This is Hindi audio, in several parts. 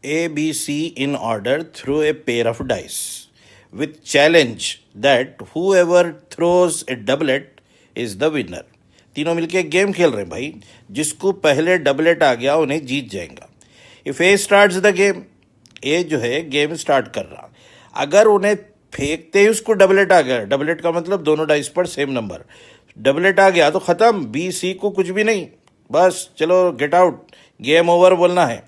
A, B, C in order throw a pair of dice with challenge that whoever throws a doublet is the winner. तीनों मिलके एक गेम खेल रहे हैं भाई, जिसको पहले डबलेट आ गया उन्हें जीत जाएगा. If A starts the game, A जो है गेम स्टार्ट कर रहा, अगर उन्हें फेंकते ही उसको डबलेट आ गया, डबलेट का मतलब दोनों डाइस पर सेम नंबर, डबलेट आ गया तो खत्म, बी सी को कुछ भी नहीं, बस चलो गेट आउट, गेम ओवर बोलना है.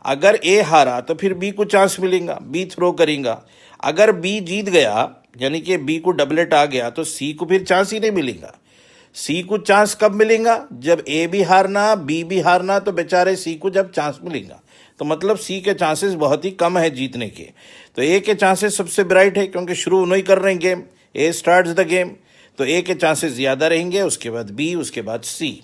अगर ए हारा तो फिर बी को चांस मिलेगा, बी थ्रो करेगा. अगर बी जीत गया यानी कि बी को डबलेट आ गया तो सी को फिर चांस ही नहीं मिलेगा. सी को चांस कब मिलेगा? जब ए भी हारना बी भी हारना, तो बेचारे सी को जब चांस मिलेगा. तो मतलब सी के चांसेस बहुत ही कम है जीतने के. तो ए के चांसेस सबसे ब्राइट है क्योंकि शुरू उन्होंने कर रहे हैं game, A starts the game, तो ए के चांसेस ज़्यादा रहेंगे, उसके बाद बी, उसके बाद सी.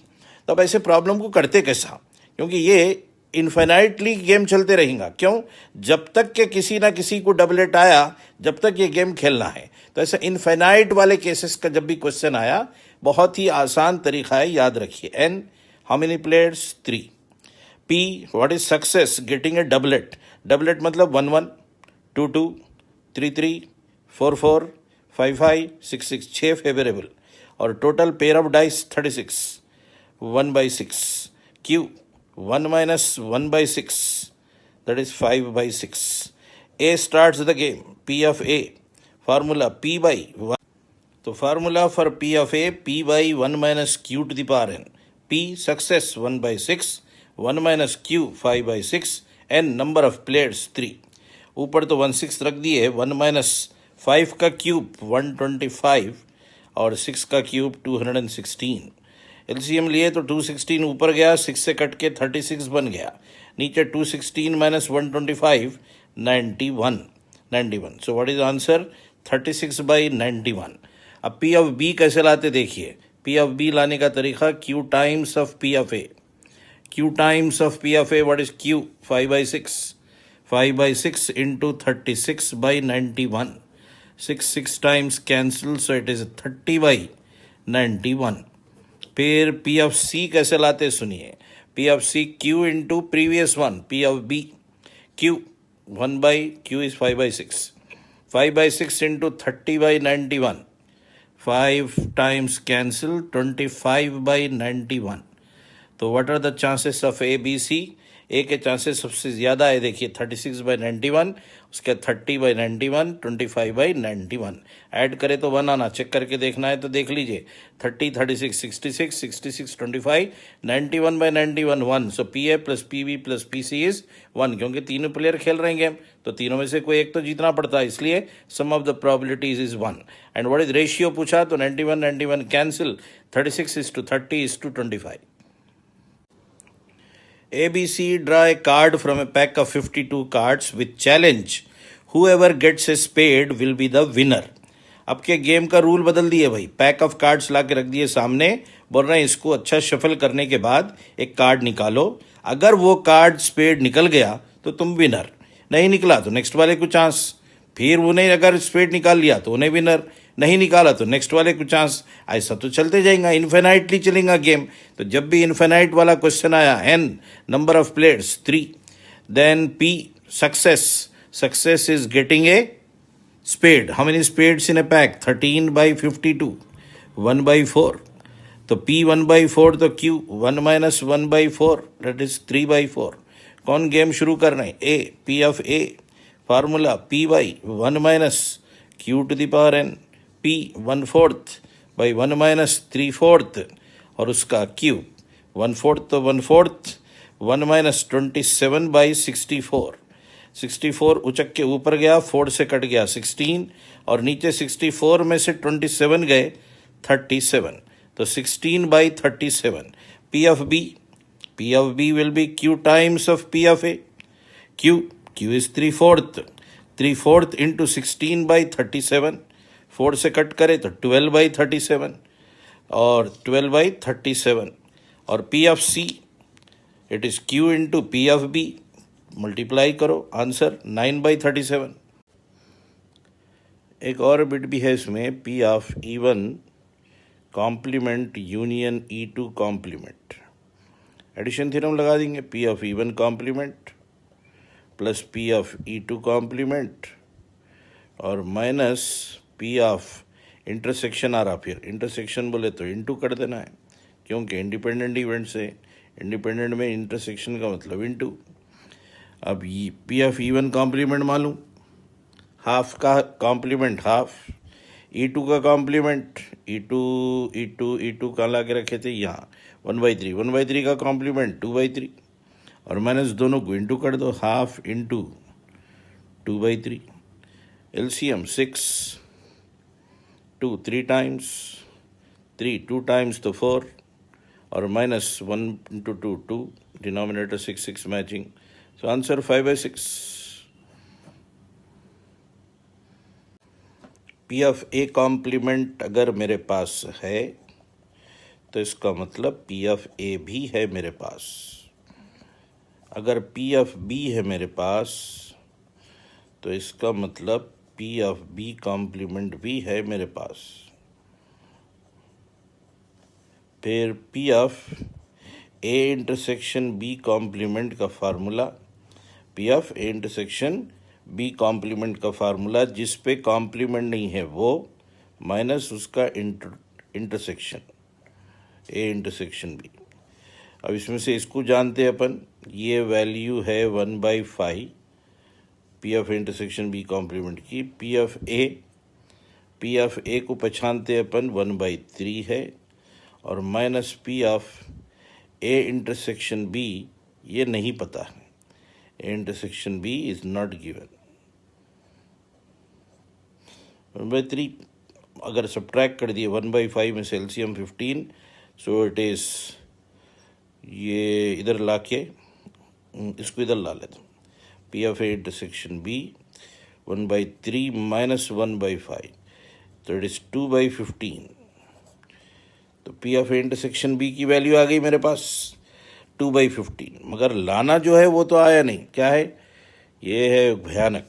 तो अब ऐसे प्रॉब्लम को करते कैसा? क्योंकि ये इन्फिनाइटली गेम चलते रहेगा. क्यों? जब तक के किसी ना किसी को डबलेट आया, जब तक ये गेम खेलना है. तो ऐसे इन्फिनाइट वाले केसेस का जब भी क्वेश्चन आया, बहुत ही आसान तरीका है, याद रखिए. N, how many players? 3. P, what is success? Getting a doublet. Doublet मतलब 1 1, 2 2, 3 3, 4 4, 5 5, 6 6, 6 फेवरेबल. और total pair of dice 36, 1/6. Q, 1 minus 1/6, that is 5/6. A starts the game. P of A, formula P by 1. तो formula for P of A, P by 1 minus Q to the power n. P success 1/6, 1 minus Q 5/6, n number of players 3. ऊपर तो 1/6 रख दिए, 1 minus 5 का क्यूब 125 और 6 का क्यूब 216. एलसीएम लिए तो 216 ऊपर गया, 6 से कट के 36 बन गया. नीचे 216 minus 125, 91. So what is answer? 36/91. अब पी ऑफ बी कैसे लाते देखिए. पी ऑफ बी लाने का तरीका, Q times of P of A. Q times of P of A, what is Q? 5/6. 5/6 into 36/91. 6 times cancel, so it is 30/91. फिर पी ऑफ सी कैसे लाते सुनिए. P of C, Q into previous one, P of B. Q 1/क्यू इज 5/6. 5/6 इंटू 30/91. 5 times cancel, 25/91. तो what are the chances of A B C? A के चांसेस सबसे ज़्यादा है, देखिए 36/91, उसके 30/91, 25/91. ऐड करें तो 1 आना, चेक करके देखना है तो देख लीजिए. 30, 36, 66, 66, 25, 91/91, 1. So p a plus p b plus p c is 1. क्योंकि तीनों प्लेयर खेल रहे हैं गेम, तो तीनों में से कोई एक तो जीतना पड़ता है, इसलिए sum of the probabilities is 1. And what is ratio पूछा तो 91 cancel, 36:30:25. ABC, draw a card from a pack of 52 cards with challenge. Whoever gets a spade will be the winner. अब के गेम का रूल बदल दिए भाई. पैक ऑफ कार्ड्स ला के रख दिए सामने, बोल रहे हैं इसको अच्छा शफल करने के बाद एक कार्ड निकालो. अगर वो कार्ड स्पेड निकल गया तो तुम विनर, नहीं निकला तो नेक्स्ट वाले को चांस. फिर उन्हें अगर स्पेड निकाल लिया तो उन्हें विनर, नहीं निकाला तो नेक्स्ट वाले को चांस. ऐसा तो चलते जाएगा, इन्फिनाइटली चलेगा गेम. तो जब भी इन्फिनाइट वाला क्वेश्चन आया, N number of players 3, then P success. Success is getting a spade. How many spades in a pack? 13/52, 1/4. तो P 1/4, तो Q 1 minus 1/4, that is 3/4. कौन गेम शुरू कर रहे हैं? A. P of A, formula P by 1 minus Q to the power n. P 1/4 by 1 minus 3/4 और उसका Q 1/4, तो 1/4, 1 minus 27/64. 64 उचक के ऊपर गया, 4 से कट गया 16, और नीचे 64 में से 27 गए 37. तो 16/37. P of B, P of B will be Q times of P of A. Q is 3/4. 3/4 into 16/37. 4 से कट करे तो 12/37 और 12/37. और P of C, it is Q into P of B. Multiply करो, आंसर 9/37. एक और बिट भी है इसमें, P of E1 complement union E2 complement. Addition theorem लगा देंगे. P of E1 complement plus P of E2 complement और माइनस पी ऑफ इंटरसेक्शन आ रहा, फिर इंटरसेक्शन बोले तो इनटू कर देना है क्योंकि इंडिपेंडेंट इवेंट से इंडिपेंडेंट में इंटरसेक्शन का मतलब इनटू। अब पी ऑफ E1 कॉम्प्लीमेंट मालूम, हाफ का कॉम्प्लीमेंट हाफ, E2 का कॉम्प्लीमेंट ई टू कहाँ ला के रखे थे यहाँ 1/3, 1/3 का कॉम्प्लीमेंट 2/3 और माइनस दोनों को इंटू कर दो, half into 2/3। LCM 6, 2 3 times, 3 2 times तो 4 और माइनस 1 into 2 2, denominator 6 6 matching, so answer 5/6। P of A complement अगर मेरे पास है तो इसका मतलब पी ऑफ ए भी है मेरे पास। अगर पी ऑफ बी है मेरे पास तो इसका मतलब पी ऑफ बी कॉम्प्लीमेंट भी है मेरे पास। फिर P of A intersection B complement का formula, P of A intersection B complement का फार्मूला जिस पे कॉम्प्लीमेंट नहीं है वो माइनस उसका इंटरसेक्शन ए इंटरसेक्शन बी। अब इसमें से इसको जानते हैं अपन, ये वैल्यू है 1/5 P of intersection B complement की। पी ऑफ ए को पहचानते हैं अपन 1/3 है और minus P of A intersection B ये नहीं पता है, A intersection B is not given. 1/3 अगर सब्ट्रैक्ट कर दिए 1/5 में से एलसीएम 15, सो इट इज, ये इधर ला के इसको इधर ला लेता हूँ, P of A intersection B 1/3 minus 1/5 तो इट इज 2/15। तो P of A intersection B की वैल्यू आ गई मेरे पास 2/15, मगर लाना जो है वो तो आया नहीं, क्या है ये है भयानक।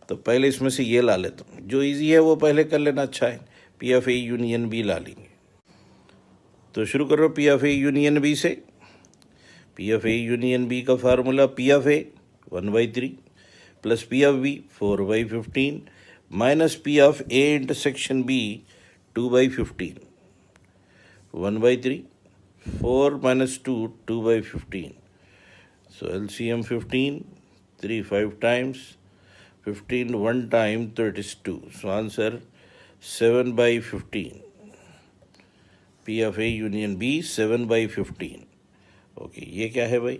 तो पहले इसमें से ये ला लेता हूँ, जो इजी है वो पहले कर लेना, अच्छा है। P of A union B ला लेंगे, तो शुरू करो P of A union B से। P of A union B का formula P of A 1/3 plus P of B 4/15 minus P of A intersection B 2/15, 1/3 4 minus 2 2/15, so LCM 15, 3 5 times, 15 1 time, so it is 2, so answer 7/15। P of A union B 7/15। Okay, ये क्या है भाई,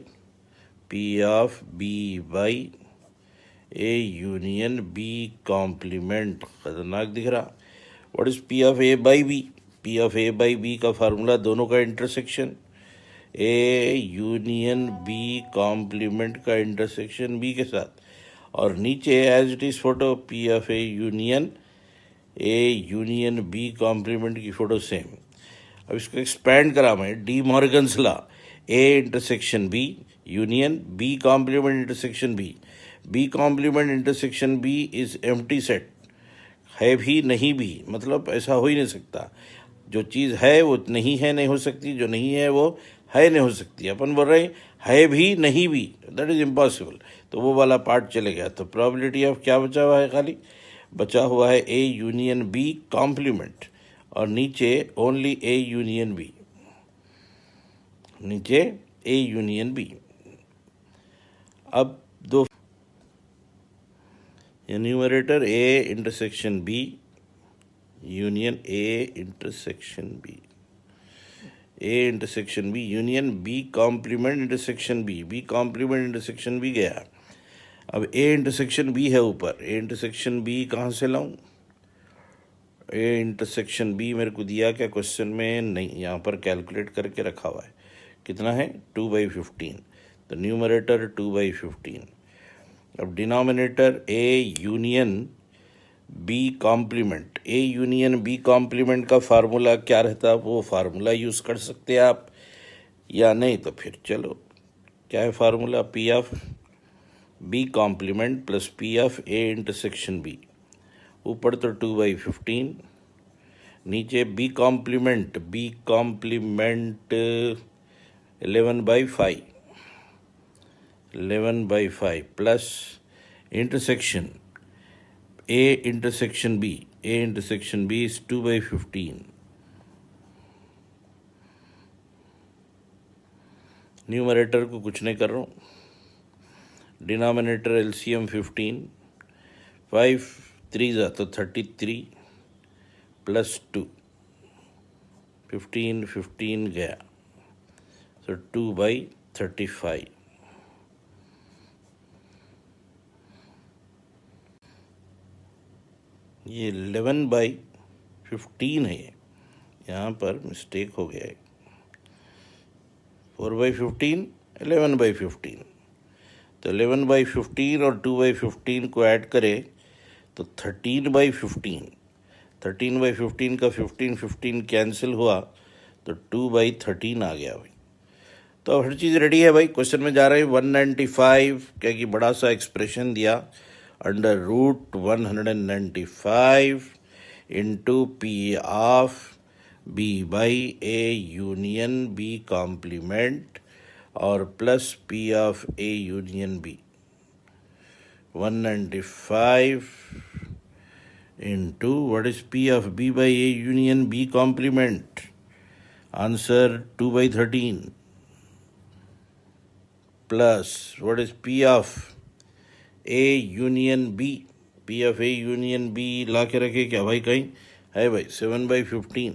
P of B by A union B complement, खतरनाक दिख रहा। What is P of A by B? P of A by B का फार्मूला दोनों का intersection, A union B complement का इंटरसेक्शन बी के साथ, और नीचे as it is photo P of A union B complement की फोटो सेम। अब इसको एक्सपैंड करा मैं, De Morgan's law, A intersection B union B complement intersection B complement intersection B is empty set, है भी नहीं भी, मतलब ऐसा हो ही नहीं सकता। जो चीज़ है वो नहीं है नहीं हो सकती, जो नहीं है वो है नहीं हो सकती। अपन बोल रहे है भी नहीं भी, दैट इज इम्पॉसिबल, तो वो वाला पार्ट चले गया। तो प्रोबेबिलिटी ऑफ क्या बचा हुआ है, खाली बचा हुआ है ए यूनियन बी कॉम्प्लीमेंट और नीचे ओनली ए यूनियन बी, नीचे ए यूनियन बी। अब दो numerator A intersection B union A intersection B, A intersection B union B complement intersection B complement intersection B गया। अब ए इंटरसेक्शन बी है ऊपर, ए इंटरसेक्शन बी कहाँ से लाऊं? ए इंटरसेक्शन बी मेरे को दिया क्या क्वेश्चन में? नहीं, यहाँ पर कैलकुलेट करके रखा हुआ है, कितना है 2/15, तो न्यूमरेटर 2/15। अब denominator A union B complement, A union B complement का फार्मूला क्या रहता, वो फार्मूला यूज़ कर सकते हैं आप, या नहीं तो फिर चलो क्या है formula, P of B complement plus P of A intersection B, ऊपर तो 2/15, नीचे B complement 11/5, 11/5 plus intersection A intersection B. A intersection B is 2/15. Numerator को कुछ नहीं कर रहा हूँ, डिनोमिनेटर एलसीएम 15, 5 3 जा तो 33 प्लस 2, 15 गया, so 2/35. ये 11/15 है, यहाँ पर मिस्टेक हो गया है. 4/15 11/15, तो 11/15 और 2/15 को ऐड करें तो 13/15. 13/15 का 15 कैंसिल हुआ तो 2/13 आ गया भाई. तो हर चीज़ रेडी है भाई. क्वेश्चन में जा रहे हैं 195, क्या कि बड़ा सा एक्सप्रेशन दिया, under root 195 into P of B by A union B complement और plus P of A union B. 195 into what is P of B by A union B complement? Answer 2/13 plus what is P of A union B? P of A union B ला के रखे क्या भाई, कहीं है भाई, 7/15.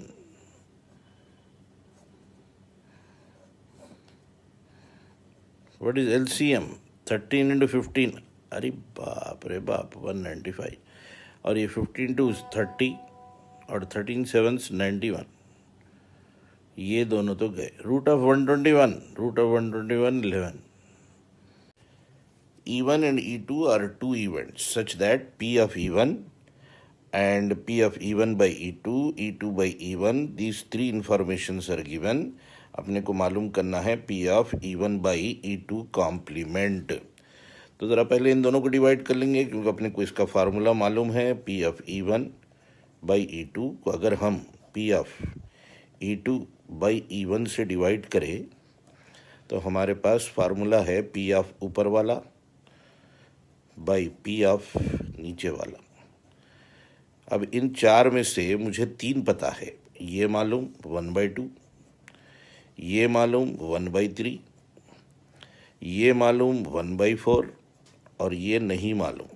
What is LCM? 13 into 15. अरे बाप रे बाप, 195. और ये 15 टू 30 और 13 7 91. ये दोनों तो गए. Root of 121, 11. E1 and E2 are two events such that P of E1 and P of E1 by E2, E2 by E1, these three informations are given. अपने को मालूम करना है P of E1 by E2 complement. तो ज़रा पहले इन दोनों को डिवाइड कर लेंगे, क्योंकि अपने को इसका फार्मूला मालूम है. P of E1 by E2 को अगर हम P of E2 by E1 से डिवाइड करें तो हमारे पास फार्मूला है P of ऊपर वाला बाई P of नीचे वाला. अब इन चार में से मुझे 3 पता है. ये मालूम 1/2, ये मालूम 1/3, ये मालूम 1/4 और ये नहीं मालूम.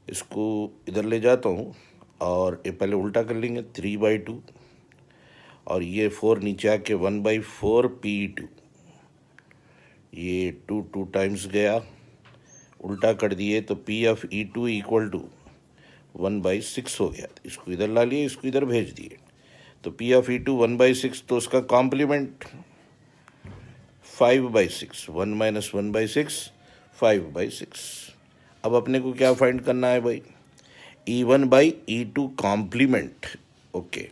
इसको इधर ले जाता हूँ और ये पहले उल्टा कर लेंगे, 3/2 और ये 4 नीचे आके 1/4 P2. ये 2 टाइम्स गया, उल्टा कर दिए तो P of E2 equal to 1/6 हो गया. इसको इधर ला लिए, इसको इधर भेज दिए, तो P of E2 1/6, तो उसका कॉम्प्लीमेंट 5/6. 1 - 1/6 5/6. अब अपने को क्या फाइंड करना है भाई? E1 by E2 complement. Okay,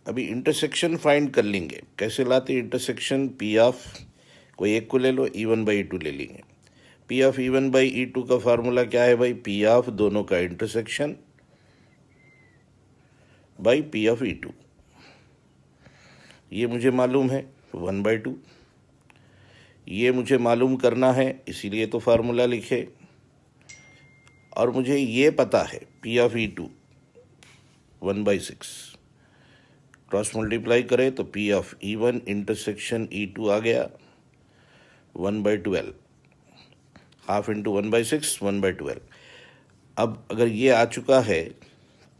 अभी इंटरसेक्शन फाइंड कर लेंगे. कैसे लाते इंटरसेक्शन? P ऑफ कोई एक को ले लो, E1 बाई E2 ले लेंगे. P of E1 by E2 का फार्मूला क्या है भाई? P ऑफ दोनों का intersection by P of E2. ये मुझे मालूम है 1/2, ये मुझे मालूम करना है, इसीलिए तो फार्मूला लिखे. और मुझे ये पता है P of E2 1/6. Cross multiply करें तो P of E1 intersection E2 आ गया 1/12. Half into 1/6 1/12. अब अगर ये आ चुका है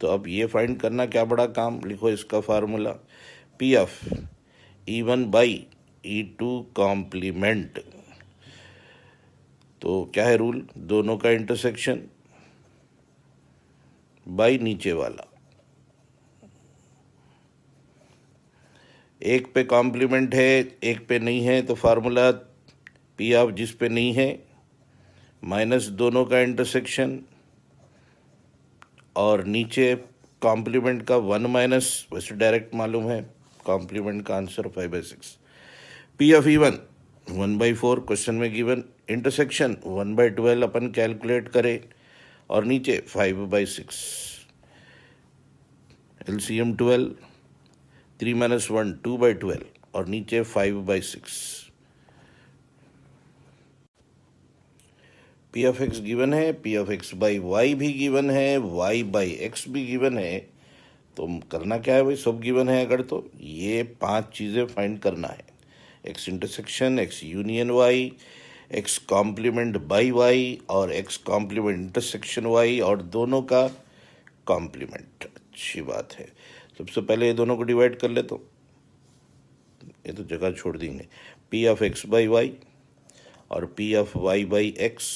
तो अब ये फाइंड करना क्या बड़ा काम. लिखो इसका formula, P of E1 by E2 complement. तो क्या है रूल? दोनों का इंटरसेक्शन बाई नीचे वाला. एक पे कॉम्प्लीमेंट है, एक पे नहीं है, तो फार्मूला P ऑफ जिस पे नहीं है माइनस दोनों का इंटरसेक्शन और नीचे कॉम्प्लीमेंट का 1 माइनस. वैसे डायरेक्ट मालूम है कॉम्प्लीमेंट का answer 5/6. P of E1 1/4 question में गिवन. इंटरसेक्शन 1/12 अपन कैलकुलेट करें और नीचे 5/6. LCM 12, 3 - 1 2/12 और नीचे 5/6. पी ऑफ एक्स गिवन है, P of X by Y भी गिवन है, वाई बाई एक्स भी गिवन है। तो करना क्या है भाई, सब गिवन है अगर तो ये 5 चीज़ें फाइंड करना है। X intersection, X union Y, X complement by Y और एक्स कॉम्प्लीमेंट इंटरसेक्शन वाई और दोनों का कॉम्प्लीमेंट। अच्छी बात है। सबसे पहले ये दोनों को डिवाइड कर ले, तो ये तो जगह छोड़ देंगे। P of X by Y और P of Y by X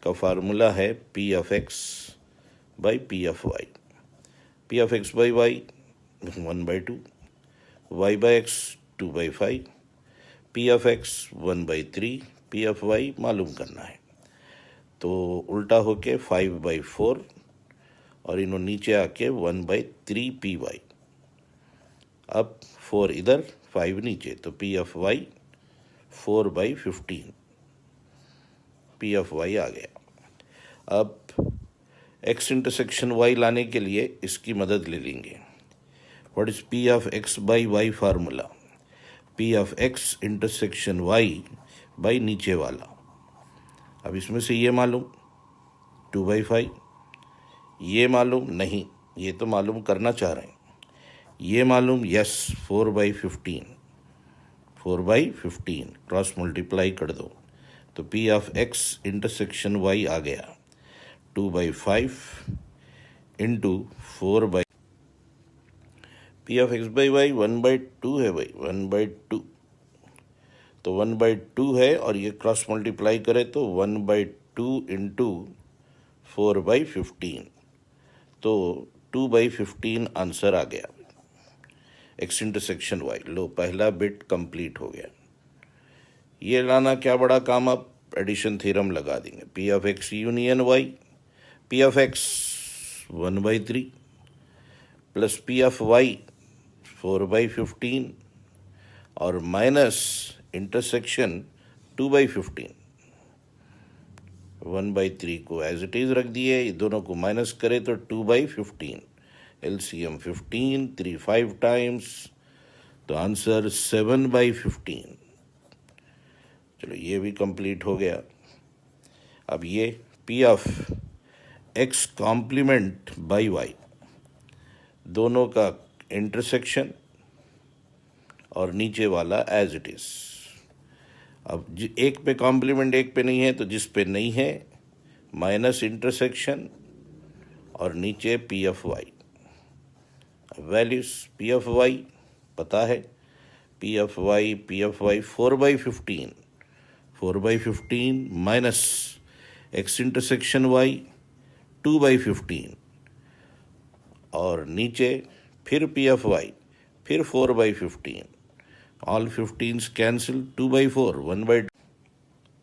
का फार्मूला है P of X by P of Y. P of X by Y 1/2, Y by X 2/5, P of X 1/3, P of Y मालूम करना है। तो उल्टा होके 5/4 और इन्हों नीचे आके 1/3 पी वाई। अब 4 इधर 5 नीचे, तो P of Y 4/15 P of Y आ गया। अब एक्स इंटरसेक्शन वाई लाने के लिए इसकी मदद ले लेंगे। What is P of X by Y formula? P of X intersection Y by नीचे वाला। अब इसमें से ये मालूम 2/5, ये मालूम नहीं, ये तो मालूम करना चाह रहे हैं। ये मालूम यस 4/15, 4/15 क्रॉस मल्टीप्लाई कर दो, तो P of X intersection Y आ गया 2/5 into 4/, P of X by Y 1/2 है भाई, 1/2, तो 1/2 है और ये क्रॉस मल्टीप्लाई करे तो 1/2 इंटू 4/15, तो 2/15 आंसर आ गया एक्स इंटरसेक्शन वाई। लो, पहला बिट कंप्लीट हो गया। ये लाना क्या बड़ा काम, अब एडिशन थ्योरम लगा देंगे। P of X union Y, P of X 1/3 plus P of Y 4/15 और माइनस इंटरसेक्शन 2/15। 1/3 को एज इट इज रख दिए, ये दोनों को माइनस करे तो 2/15, एलसीएम 15, 3 5 टाइम्स, तो आंसर 7/15। चलो ये भी कंप्लीट हो गया। अब ये P of X complement by Y, दोनों का इंटरसेक्शन और नीचे वाला एज इट इज। अब एक पे कॉम्प्लीमेंट एक पे नहीं है, तो जिस पे नहीं है माइनस इंटरसेक्शन और नीचे P of Y. Values P of Y पता है, P of Y 4/15, 4/15 minus X intersection Y 2/15 और नीचे फिर पी ऑफ वाई फिर 4/15, ऑल 15s कैंसिल, 2/4 1/2,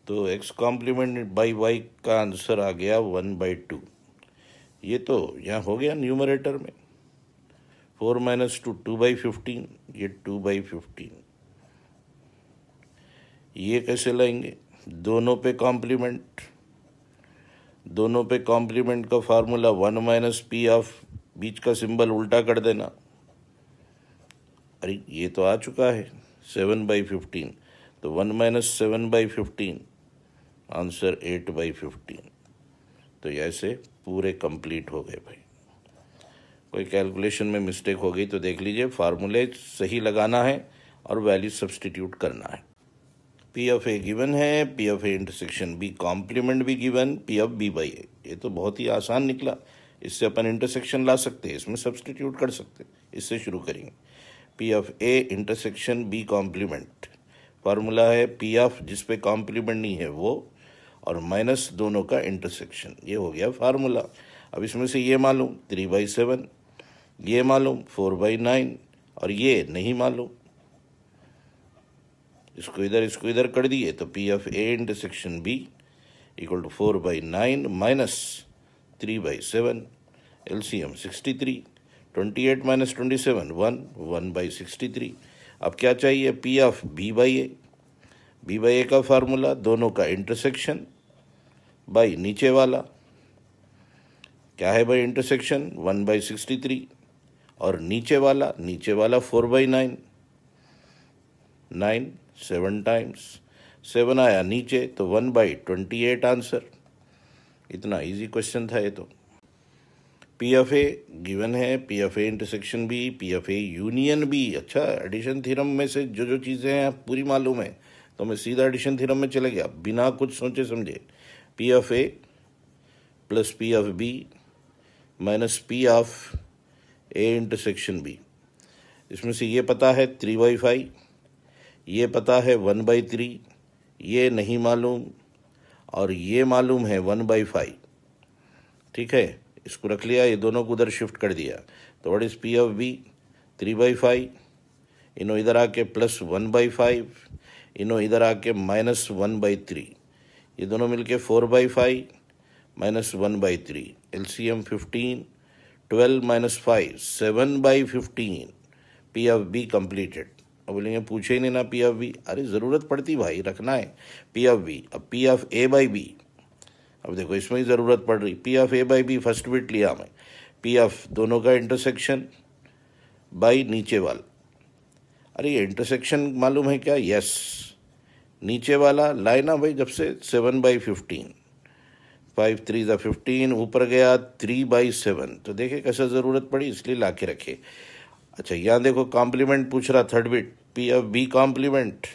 तो एक्स कॉम्प्लीमेंट बाई वाई का आंसर आ गया 1/2। ये तो यहाँ हो गया न्यूमरेटर में 4 - 2 2/15, ये 2/15। ये कैसे लाएंगे, दोनों पे कॉम्प्लीमेंट, दोनों पे कॉम्प्लीमेंट का फार्मूला 1 - पी ऑफ, बीच का सिंबल उल्टा कर देना। अरे ये तो आ चुका है 7/15, तो 1 - 7/15 आंसर 8/15। तो ऐसे पूरे कंप्लीट हो गए भाई। कोई कैलकुलेशन में मिस्टेक हो गई तो देख लीजिए, फार्मूले सही लगाना है और वैल्यू सब्सटीट्यूट करना है। पी ऑफ ए गिवन है, P of A intersection B complement भी given, P of B by A. ये तो बहुत ही आसान निकला, इससे अपन इंटरसेक्शन ला सकते हैं, इसमें सब्सटीट्यूट कर सकते हैं। इससे शुरू करेंगे। P of A intersection B complement, formula है पी ऑफ जिस पे कॉम्प्लीमेंट नहीं है वो और माइनस दोनों का इंटरसेक्शन, ये हो गया फार्मूला। अब इसमें से ये मालूम 3/7, ये मालूम 4/9 और ये नहीं मालूम, इसको इधर कर दिए, तो P of A intersection B equal to 4/9 minus 3/7, LCM 63, 28 - 27 1/63। अब क्या चाहिए, P of B by A, B by A का फार्मूला दोनों का इंटरसेक्शन बाई नीचे वाला, क्या है भाई इंटरसेक्शन 1/63 और नीचे वाला 4/9, 9 7 टाइम्स, 7 आया नीचे तो 1/28 आंसर। इतना इजी क्वेश्चन था ये तो। पी ऑफ ए गिवन है, P of A intersection B, P of A union B. अच्छा, एडिशन थ्योरम में से जो जो चीज़ें हैं पूरी मालूम है तो मैं सीधा एडिशन थ्योरम में चले गया बिना कुछ सोचे समझे। P of A plus P of B minus P of A intersection B. इसमें से ये पता है 3/5, ये पता है 1/3, ये नहीं मालूम, और ये मालूम है 1/5। ठीक है, इसको रख लिया, ये दोनों को उधर शिफ्ट कर दिया। तो what is P of B? 3/5, इन्हों इधर आके प्लस 1/5, इन्हों इधर आके माइनस 1/3, ये दोनों मिलके 4/5 minus 1/3। LCM 15, 12 minus 5, 7/15। P of be completed. अब बोलेंगे पूछे ही नहीं ना पी ऑफ बी। अरे ज़रूरत पड़ती भाई, रखना है पी ऑफ बी। अब P of A by B, अब देखो इसमें ही ज़रूरत पड़ रही। P of A by B first bit लिया मैं, पी ऑफ दोनों का इंटरसेक्शन बाई नीचे वाला। अरे ये इंटरसेक्शन मालूम है क्या? यस, नीचे वाला लाए ना भाई जब से 7/15, 5 3 15, ऊपर गया 3/7। तो देखे कैसा ज़रूरत पड़ी इसलिए ला के रखे। अच्छा यहाँ देखो कॉम्प्लीमेंट पूछ रहा, third bit P of B complement.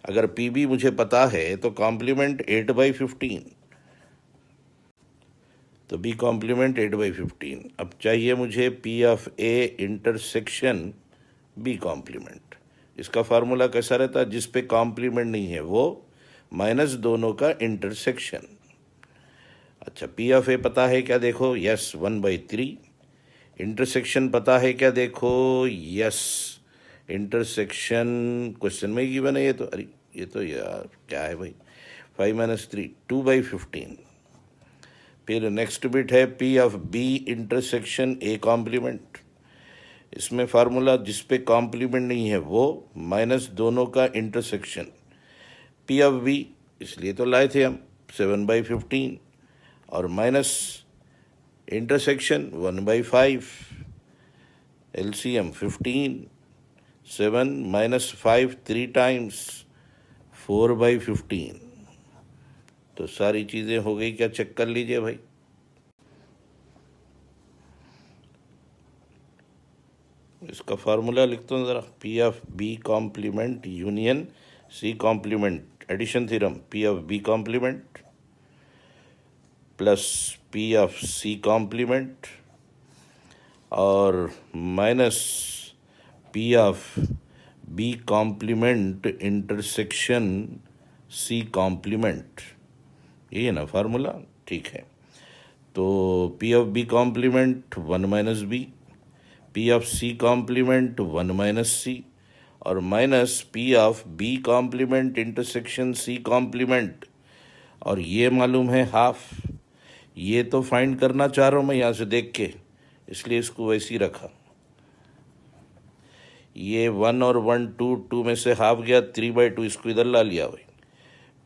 अगर पी बी मुझे पता है तो कॉम्प्लीमेंट 8/15, तो बी कॉम्प्लीमेंट 8/15। अब चाहिए मुझे P of A intersection B complement. इसका फार्मूला कैसा रहता है? जिस पे कॉम्प्लीमेंट नहीं है वो माइनस दोनों का इंटरसेक्शन। अच्छा पी ऑफ ए पता है क्या? देखो यस 1/3। इंटरसेक्शन पता है क्या? देखो यस, इंटरसेक्शन क्वेश्चन में ही गिवन है ये तो। अरे ये तो यार क्या है भाई, 5 - 3 2/15। फिर नेक्स्ट बिट है P of B intersection A complement. इसमें फार्मूला जिस पे कॉम्प्लीमेंट नहीं है वो माइनस दोनों का इंटरसेक्शन। पी ऑफ बी इसलिए तो लाए थे हम 7/15, और minus intersection 1/5। LCM 15, 7 minus 5 3 times 4/15। तो सारी चीज़ें हो गई क्या? चेक कर लीजिए भाई। इसका फार्मूला लिखता हूँ ज़रा, P of B complement union C complement, addition theorem. P of B complement plus P of C complement और minus P of B complement intersection C complement. ये है ना फार्मूला? ठीक है, तो P of B complement 1 minus B, P of C complement 1 minus C, और minus P of B complement intersection C complement. और ये मालूम है हाफ। ये तो फाइंड करना चाह रहा हूँ मैं यहाँ से देख के, इसलिए इसको वैसे ही रखा। ये 1 और 1 2 2 में से हाफ गया 3/2, इसको इधर ला लिया भाई।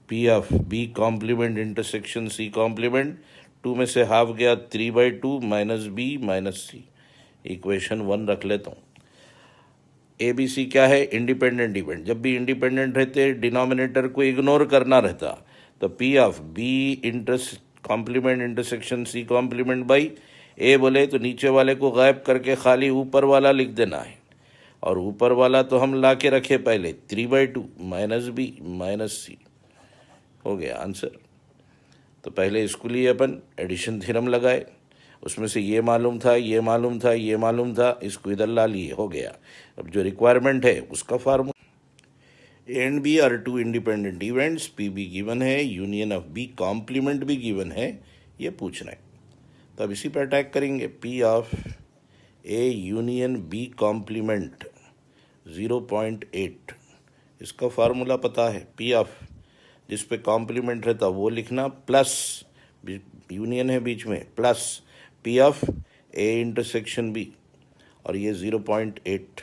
P of B complement intersection C complement, 2 में से हाफ गया 3/2 minus B minus C. Equation 1 रख लेता हूँ। ए बी सी क्या है? Independent event. जब भी इंडिपेंडेंट रहते डिनोमिनेटर को इग्नोर करना रहता। तो P of B complement intersection C complement by A बोले तो नीचे वाले को गायब करके खाली ऊपर वाला लिख देना है। और ऊपर वाला तो हम ला के रखे पहले 3/2 माइनस बी माइनस सी। हो गया आंसर। तो पहले इसको लिए अपन एडिशन थ्योरम लगाए, उसमें से ये मालूम था, ये मालूम था, ये मालूम था, इसको इधर ला लिए, हो गया। अब जो रिक्वायरमेंट है उसका formula, A and B are two independent events, P B given है, यूनियन ऑफ बी कॉम्प्लीमेंट भी गिवन है, ये पूछना है। तो अब इसी पर अटैक करेंगे। P of A union B complement 0.8, इसका फार्मूला पता है। पी ऑफ जिस पे कॉम्प्लीमेंट रहता वो लिखना, प्लस यूनियन है बीच में, plus P of A intersection B, और ये 0.8।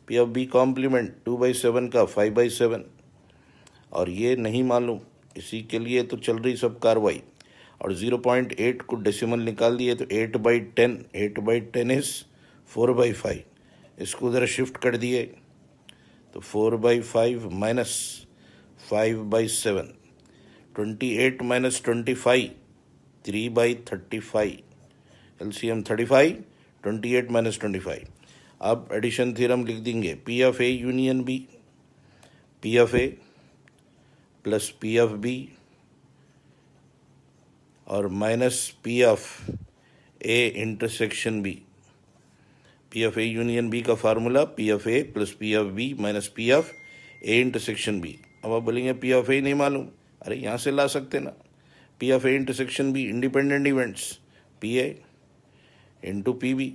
पी ऑफ बी कॉम्प्लीमेंट 2/7 का 5/7, और ये नहीं मालूम, इसी के लिए तो चल रही सब कार्रवाई। और 0.8 को डेसिमल निकाल दिए तो 8/10, 8/10 इज 4/5। इसको उधर शिफ्ट कर दिए तो 4/5 माइनस 5/7. 28 minus 25, 3/35. LCM 35, 28 minus 25. अब एडिशन थ्योरम लिख देंगे, P of A union B, P of A plus P of B और minus P of A intersection B. P of A union B का formula P of A plus P of B minus P of A intersection B. अब आप बोलेंगे P of A नहीं मालूम, अरे यहाँ से ला सकते ना. P of A intersection B, independent events, PA into PB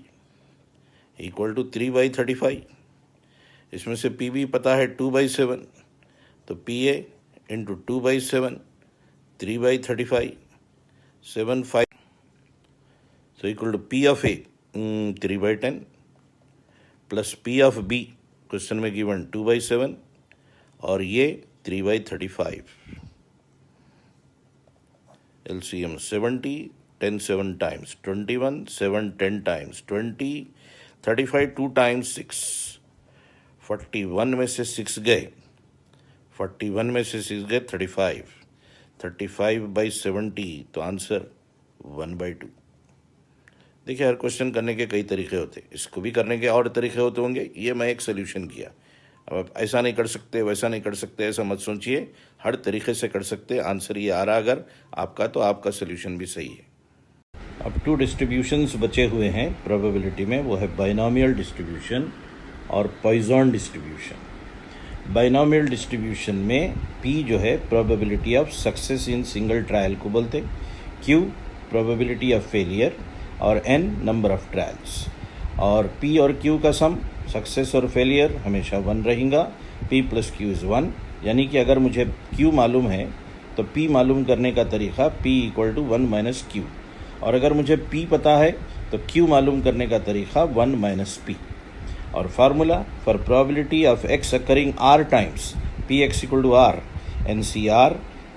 equal to 3/35. इसमें से PB पता है 2/7, तो PA into 2/7, 3/35, 7/5, so equal to P of A 3/10 plus P of B question में गिवन 2/7 और ये 3/35. LCM 70, 10 7 times 21, 7 10 times 20, 35 2 times 6, 41 में से 6 गए, 41 में से 6 गए 35, 35/70, तो आंसर 1/2. देखिए, हर क्वेश्चन करने के कई तरीके होते हैं, इसको भी करने के और तरीके होते होंगे. ये मैं एक सोल्यूशन किया. अब आप ऐसा नहीं कर सकते, वैसा नहीं कर सकते, ऐसा मत सोचिए, हर तरीके से कर सकते. आंसर ये आ रहा अगर आपका, तो आपका सोल्यूशन भी सही है. अब 2 डिस्ट्रीब्यूशंस बचे हुए हैं प्रोबेबिलिटी में, वो है बाइनोमियल डिस्ट्रीब्यूशन और पॉइजन डिस्ट्रीब्यूशन. बाइनोमियल डिस्ट्रीब्यूशन में P जो है probability of success in single trial को बोलते, Q प्रोबेबिलिटी ऑफ फेलियर और N नंबर ऑफ ट्रायल्स. और P और Q का सम, सक्सेस और फेलियर, हमेशा 1 रहेगा. P प्लस Q इज़ 1, यानी कि अगर मुझे Q मालूम है तो P मालूम करने का तरीका P equal to 1 minus Q, और अगर मुझे P पता है तो Q मालूम करने का तरीका 1 माइनस P. और formula for probability of X occurring R times Px equal to R NCR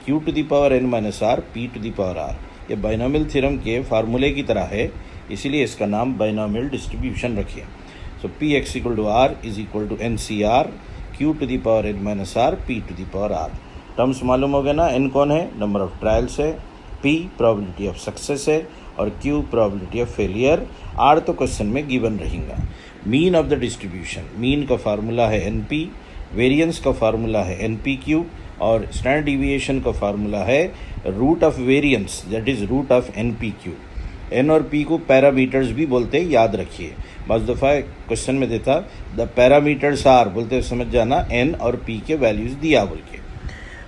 Q to the power N minus R P to the power R. ये बाइनोमियल थ्योरम के फार्मूले की तरह है, इसीलिए इसका नाम बाइनोमियल डिस्ट्रीब्यूशन रखिए. So Px equal to R is equal to NCR Q to the power N minus R P to the power R. Terms मालूम हो गए ना. N कौन है? नंबर ऑफ ट्रायल्स है, P प्रोबेबिलिटी ऑफ सक्सेस है और Q probability of failure. R तो क्वेश्चन में गिवन रहेगा. Mean of the distribution, mean का फार्मूला है NP, वेरिएंस का फार्मूला है NPQ और स्टैंडर्ड डिविएशन का फार्मूला है root of variance, that is root of NPQ. N और P को पैरामीटर्स भी बोलते हैं, याद रखिए. बस दफ़ा क्वेश्चन में देता द पैरामीटर्स आर, बोलते समझ जाना N और P के वैल्यूज़ दिया बोल के.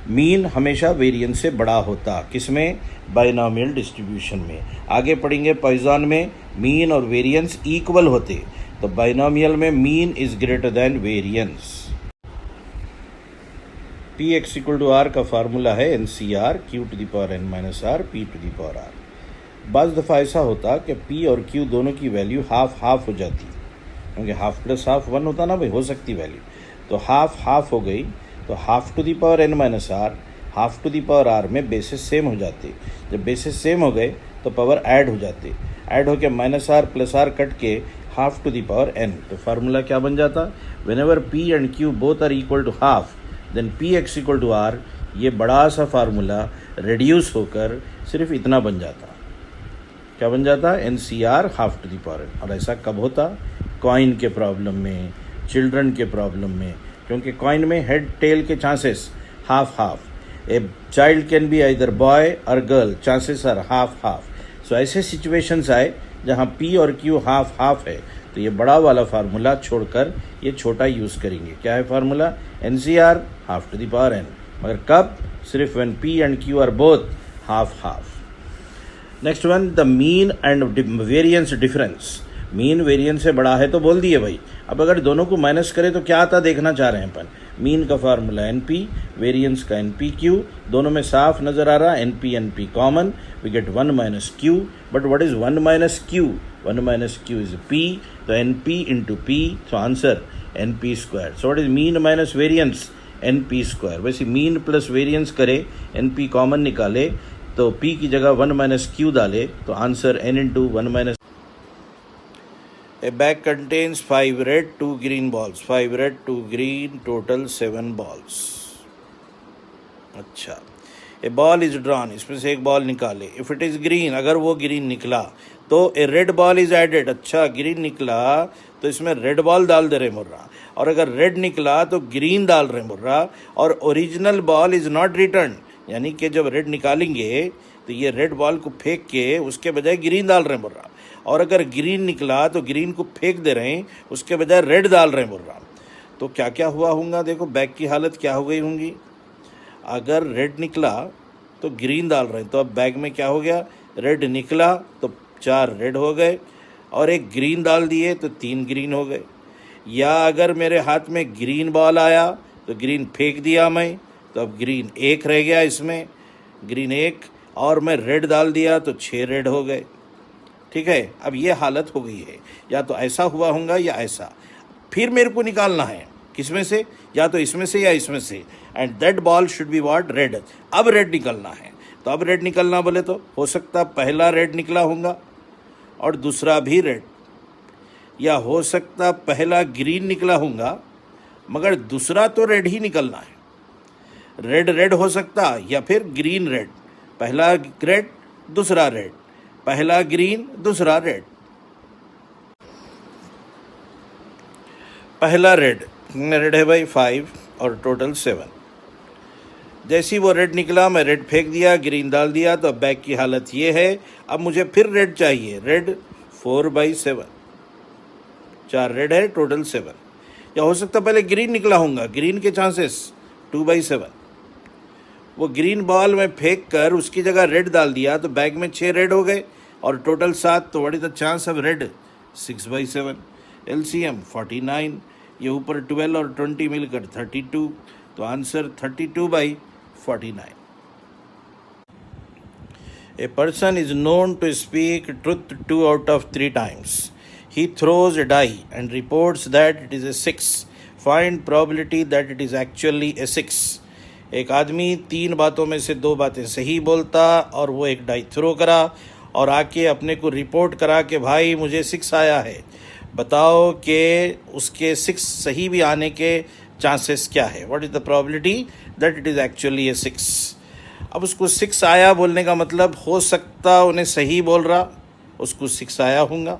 मीन हमेशा वेरिएंस से बड़ा होता, किसमें? बाइनोमियल डिस्ट्रीब्यूशन में. आगे पढ़ेंगे पॉइजन में मीन और वेरिएंस इक्वल होते, तो बाइनोमियल में mean is greater than variance. Px equal to R का फार्मूला है NCR Q to the power N minus R P to the power R. बस दफ़ा ऐसा होता कि P और Q दोनों की वैल्यू हाफ हाफ हो जाती, क्योंकि हाफ प्लस हाफ 1 होता ना भाई, हो सकती वैल्यू, तो हाफ हाफ हो गई, तो half to the power N minus R half to the power R में बेसिस सेम हो जाते. जब बेसिस सेम हो गए तो पावर ऐड हो जाते, ऐड होकर minus R plus R cut के half to the power N. तो फार्मूला क्या बन जाता? Whenever P and Q both are equal to half, then Px equal to R. ये बड़ा सा फार्मूला रिड्यूस होकर सिर्फ इतना बन जाता. क्या बन जाता? NCR half to the power N. और ऐसा कब होता? कॉइन के प्रॉब्लम में, चिल्ड्रन के प्रॉब्लम में, क्योंकि कॉइन में हेड टेल के chances half half. A child can be either boy और girl, chances are half half. So ऐसे सिचुएशंस आए जहाँ P और Q हाफ हाफ है, तो ये बड़ा वाला फार्मूला छोड़कर ये छोटा यूज़ करेंगे. क्या है formula? NCR half to the power N. मगर कब? सिर्फ when P and Q are both half half. Next one, the mean and variance difference. Mean variance से बड़ा है तो बोल दिए भाई. अब अगर दोनों को माइनस करें तो क्या आता देखना चाह रहे हैं अपन. मीन का फार्मूला NP, वेरिएंस का NPQ, दोनों में साफ नजर आ रहा NP NP common, we get 1 minus Q. But what is 1 minus Q? 1 minus Q is P, तो NP इंटू P, तो answer NP square. So what is mean minus variance? NP square. वैसे मीन प्लस वेरिएंस करे, NP कॉमन निकाले, तो P की जगह 1 माइनस Q डाले, तो answer N into 1 minus. A bag contains 5 red, 2 green balls. 5 red, 2 green, total 7 balls. अच्छा, ए बॉल इज ड्रॉन, इसमें से एक बॉल निकाले। इफ इट इज ग्रीन, अगर वो ग्रीन निकला तो ए रेड बॉल इज एडेड। अच्छा, ग्रीन निकला तो इसमें रेड बॉल डाल दे रहे मुर्रा, और अगर रेड निकला तो ग्रीन डाल रहे मुर्रा, और original ball is not return, यानी कि जब रेड निकालेंगे तो ये रेड बॉल को फेंक के उसके बजाय ग्रीन डाल रहे मुर्रा, और अगर ग्रीन निकला तो ग्रीन को फेंक दे रहे हैं, उसके बजाय रेड डाल रहे मुर्रा। तो क्या क्या हुआ होगा, देखो बैग की हालत क्या हो गई होंगी। अगर रेड निकला तो ग्रीन डाल रहे हैं, तो अब बैग में क्या हो गया, रेड निकला तो 4 रेड हो गए, और एक ग्रीन डाल दिए तो 3 ग्रीन हो गए। या अगर मेरे हाथ में ग्रीन बॉल आया तो ग्रीन फेंक दिया मैं, तो अब ग्रीन 1 रह गया इसमें, ग्रीन 1, और मैं रेड डाल दिया तो 6 रेड हो गए। ठीक है, अब ये हालत हो गई है, या तो ऐसा हुआ होगा या ऐसा। फिर मेरे को निकालना है किसमें से, या तो इसमें से या इसमें से, and that ball should be what, red. अब रेड निकलना है, तो अब रेड निकलना बोले तो हो सकता पहला रेड निकला होगा और दूसरा भी रेड, या हो सकता पहला ग्रीन निकला होगा मगर दूसरा तो रेड ही निकलना है। रेड रेड हो सकता, या फिर ग्रीन रेड, पहला रेड दूसरा रेड, पहला ग्रीन दूसरा रेड। पहला रेड है भाई 5 और टोटल 7। जैसे ही वो रेड निकला मैं रेड फेंक दिया, ग्रीन डाल दिया, तो अब बैग की हालत ये है। अब मुझे फिर रेड चाहिए, रेड 4/7, 4 रेड है, टोटल 7। या हो सकता पहले ग्रीन निकला होगा, ग्रीन के चांसेस 2/7। वो ग्रीन बॉल में फेंक कर उसकी जगह रेड डाल दिया तो बैग में 6 रेड हो गए और टोटल 7, तो what is the chance of red, 6/7। LCM 49, ये ऊपर 12 और 20 मिलकर 32, तो answer 32/49। A person is known to speak truth 2 out of 3 times. He throws a die and reports that it is a 6. Find probability that it is actually a 6. एक आदमी 3 बातों में से 2 बातें सही बोलता और वो एक डाई थ्रो करा और आके अपने को रिपोर्ट करा कि भाई मुझे 6 आया है, बताओ कि उसके 6 सही भी आने के चांसेस क्या है, what is the probability that it is actually a 6। अब उसको 6 आया बोलने का मतलब हो सकता उन्हें सही बोल रहा, उसको 6 आया होगा,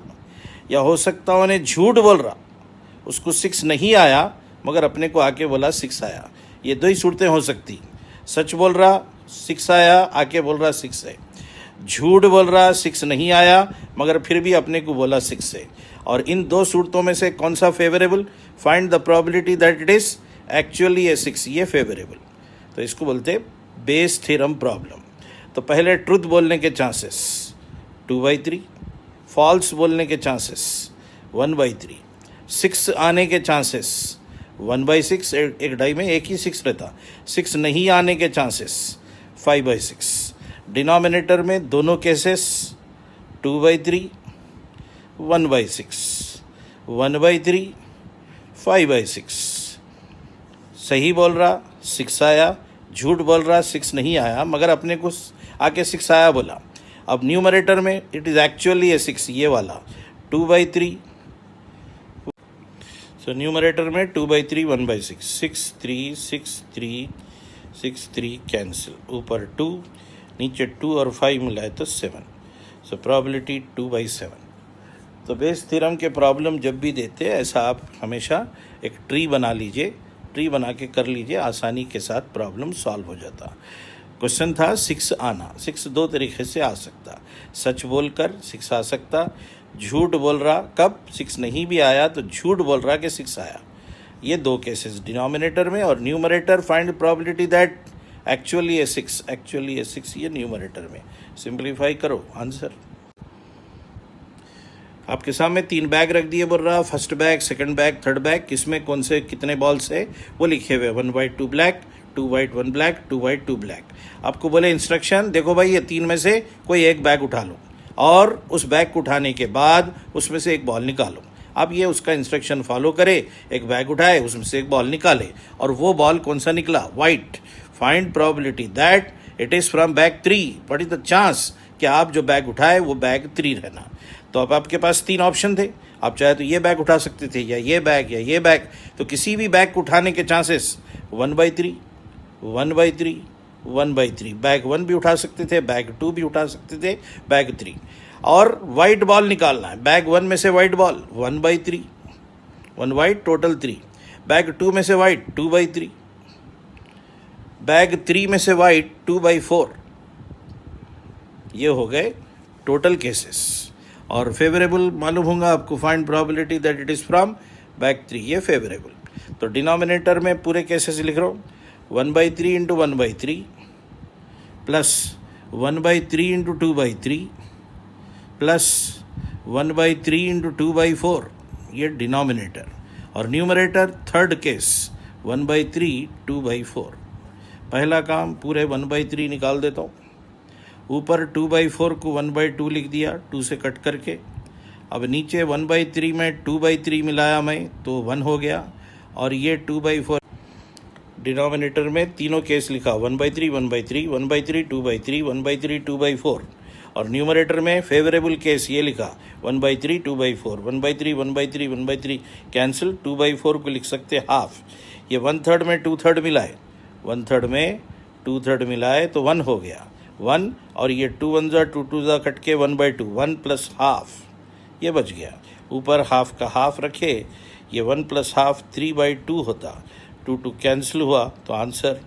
या हो सकता उन्हें झूठ बोल रहा, उसको 6 नहीं आया मगर अपने को आके बोला 6 आया। ये 2 ही सूरतें हो सकती, सच बोल रहा 6 आया, आके बोल रहा 6 है, झूठ बोल रहा 6 नहीं आया मगर फिर भी अपने को बोला 6 है। और इन 2 सूरतों में से कौन सा favourable, find the probability that it is actually a 6, ये फेवरेबल। तो इसको बोलते बेस थ्योरम प्रॉब्लम। तो पहले ट्रुथ बोलने के चांसेस 2/3, फॉल्स बोलने के चांसेस 1/3, 6 आने के चांसेस 1/6, एक डाई में एक ही 6 रहता, 6 नहीं आने के चांसेस 5/6। डिनोमिनेटर में दोनों केसेस 2/3, 1/6, 1/3, 5/6। सही बोल रहा 6 आया, झूठ बोल रहा 6 नहीं आया मगर अपने को आके 6 आया बोला। अब न्यूमरेटर में इट इज़ एक्चुअली ए 6, ये वाला 2/3। सो न्यूमरेटर में 2/3, 1/6, 6 3 6 3 6 3 कैंसिल, ऊपर 2 नीचे 2 और 5 मिलाए तो 7। So probability 2/7। तो बेस थ्योरम के प्रॉब्लम जब भी देते हैं ऐसा आप हमेशा एक ट्री बना लीजिए, ट्री बना के कर लीजिए, आसानी के साथ प्रॉब्लम सॉल्व हो जाता। क्वेश्चन था 6 आना, 6 2 तरीके से आ सकता, सच बोलकर 6 आ सकता, झूठ बोल रहा कब 6 नहीं भी आया तो झूठ बोल रहा कि 6 आया। ये 2 केसेस डिनोमिनेटर में, और numerator find probability that actually a 6, actually a 6 ये न्यूमरेटर में। सिंप्लीफाई करो आंसर। आपके सामने 3 बैग रख दिए, बोल रहा first bag, second bag, third bag, किसमें कौन से कितने बॉल्स है वो लिखे हुए, 1 white 2 black, 2 white 1 black, 2 white 2 black. आपको बोले इंस्ट्रक्शन, देखो भाई ये 3 में से कोई एक बैग उठा लो और उस बैग को उठाने के बाद उसमें से एक बॉल निकालो। अब ये उसका इंस्ट्रक्शन फॉलो करे, एक बैग उठाए उसमें से एक बॉल निकाले और वो बॉल कौन सा निकला, white. Find probability that it is from bag 3, what is the chance कि आप जो बैग उठाए वो बैग 3 रहना। तो अब आपके पास 3 ऑप्शन थे, आप चाहे तो ये बैग उठा सकते थे या ये बैग या ये बैग, तो किसी भी बैग को उठाने के चांसेस 1/3, 1/3, 1/3, बैग 1 भी उठा सकते थे, बैग 2 भी उठा सकते थे, बैग 3। और वाइट बॉल निकालना है, बैग 1 में से white ball 1/3, 1 white total 3, bag 2 में से वाइट 2/3, बैग 3 में से वाइट 2/4। ये हो गए टोटल केसेस। और फेवरेबल मालूम होगा आपको, find probability that it is from bag 3, ये फेवरेबल। तो डिनोमिनेटर में पूरे केसेस लिख रहा हूँ, 1/3 into 1/3 plus 1/3 into 2/3 plus 1/3 into 2/4, ये डिनोमिनेटर। और न्यूमरेटर थर्ड केस 1/3 2/4। पहला काम पूरे 1/3 निकाल देता हूँ, ऊपर 2/4 को 1/2 लिख दिया 2 से कट करके। अब नीचे 1/3 में 2/3 मिलाया मैं तो 1 हो गया, और ये 2/4 डिनोमिनेटर में तीनों केस लिखा, 1/3 1/3 1/3 2/3 1/3 2/4। और न्यूमरेटर में फेवरेबल केस ये लिखा 1/3 2/4, 1/3 1/3 1/3 कैंसिल, 2/4 को लिख सकते हाफ। ये 1/3 में 2/3 मिलाए, 1/3 में 2/3 मिलाए तो 1 हो गया, 1। और ये 2 1 जा 2 2 जा कट के 1/2, 1 प्लस हाफ, ये बच गया। ऊपर हाफ का हाफ रखे, ये 1 प्लस हाफ 3/2 होता, 2 2 कैंसिल हुआ तो आंसर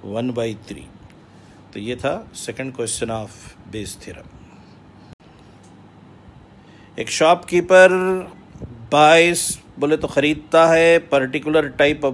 1/3। तो ये था second question of Bayes theorem. एक शॉपकीपर बाइस बोले तो ख़रीदता है पर्टिकुलर टाइप ऑफ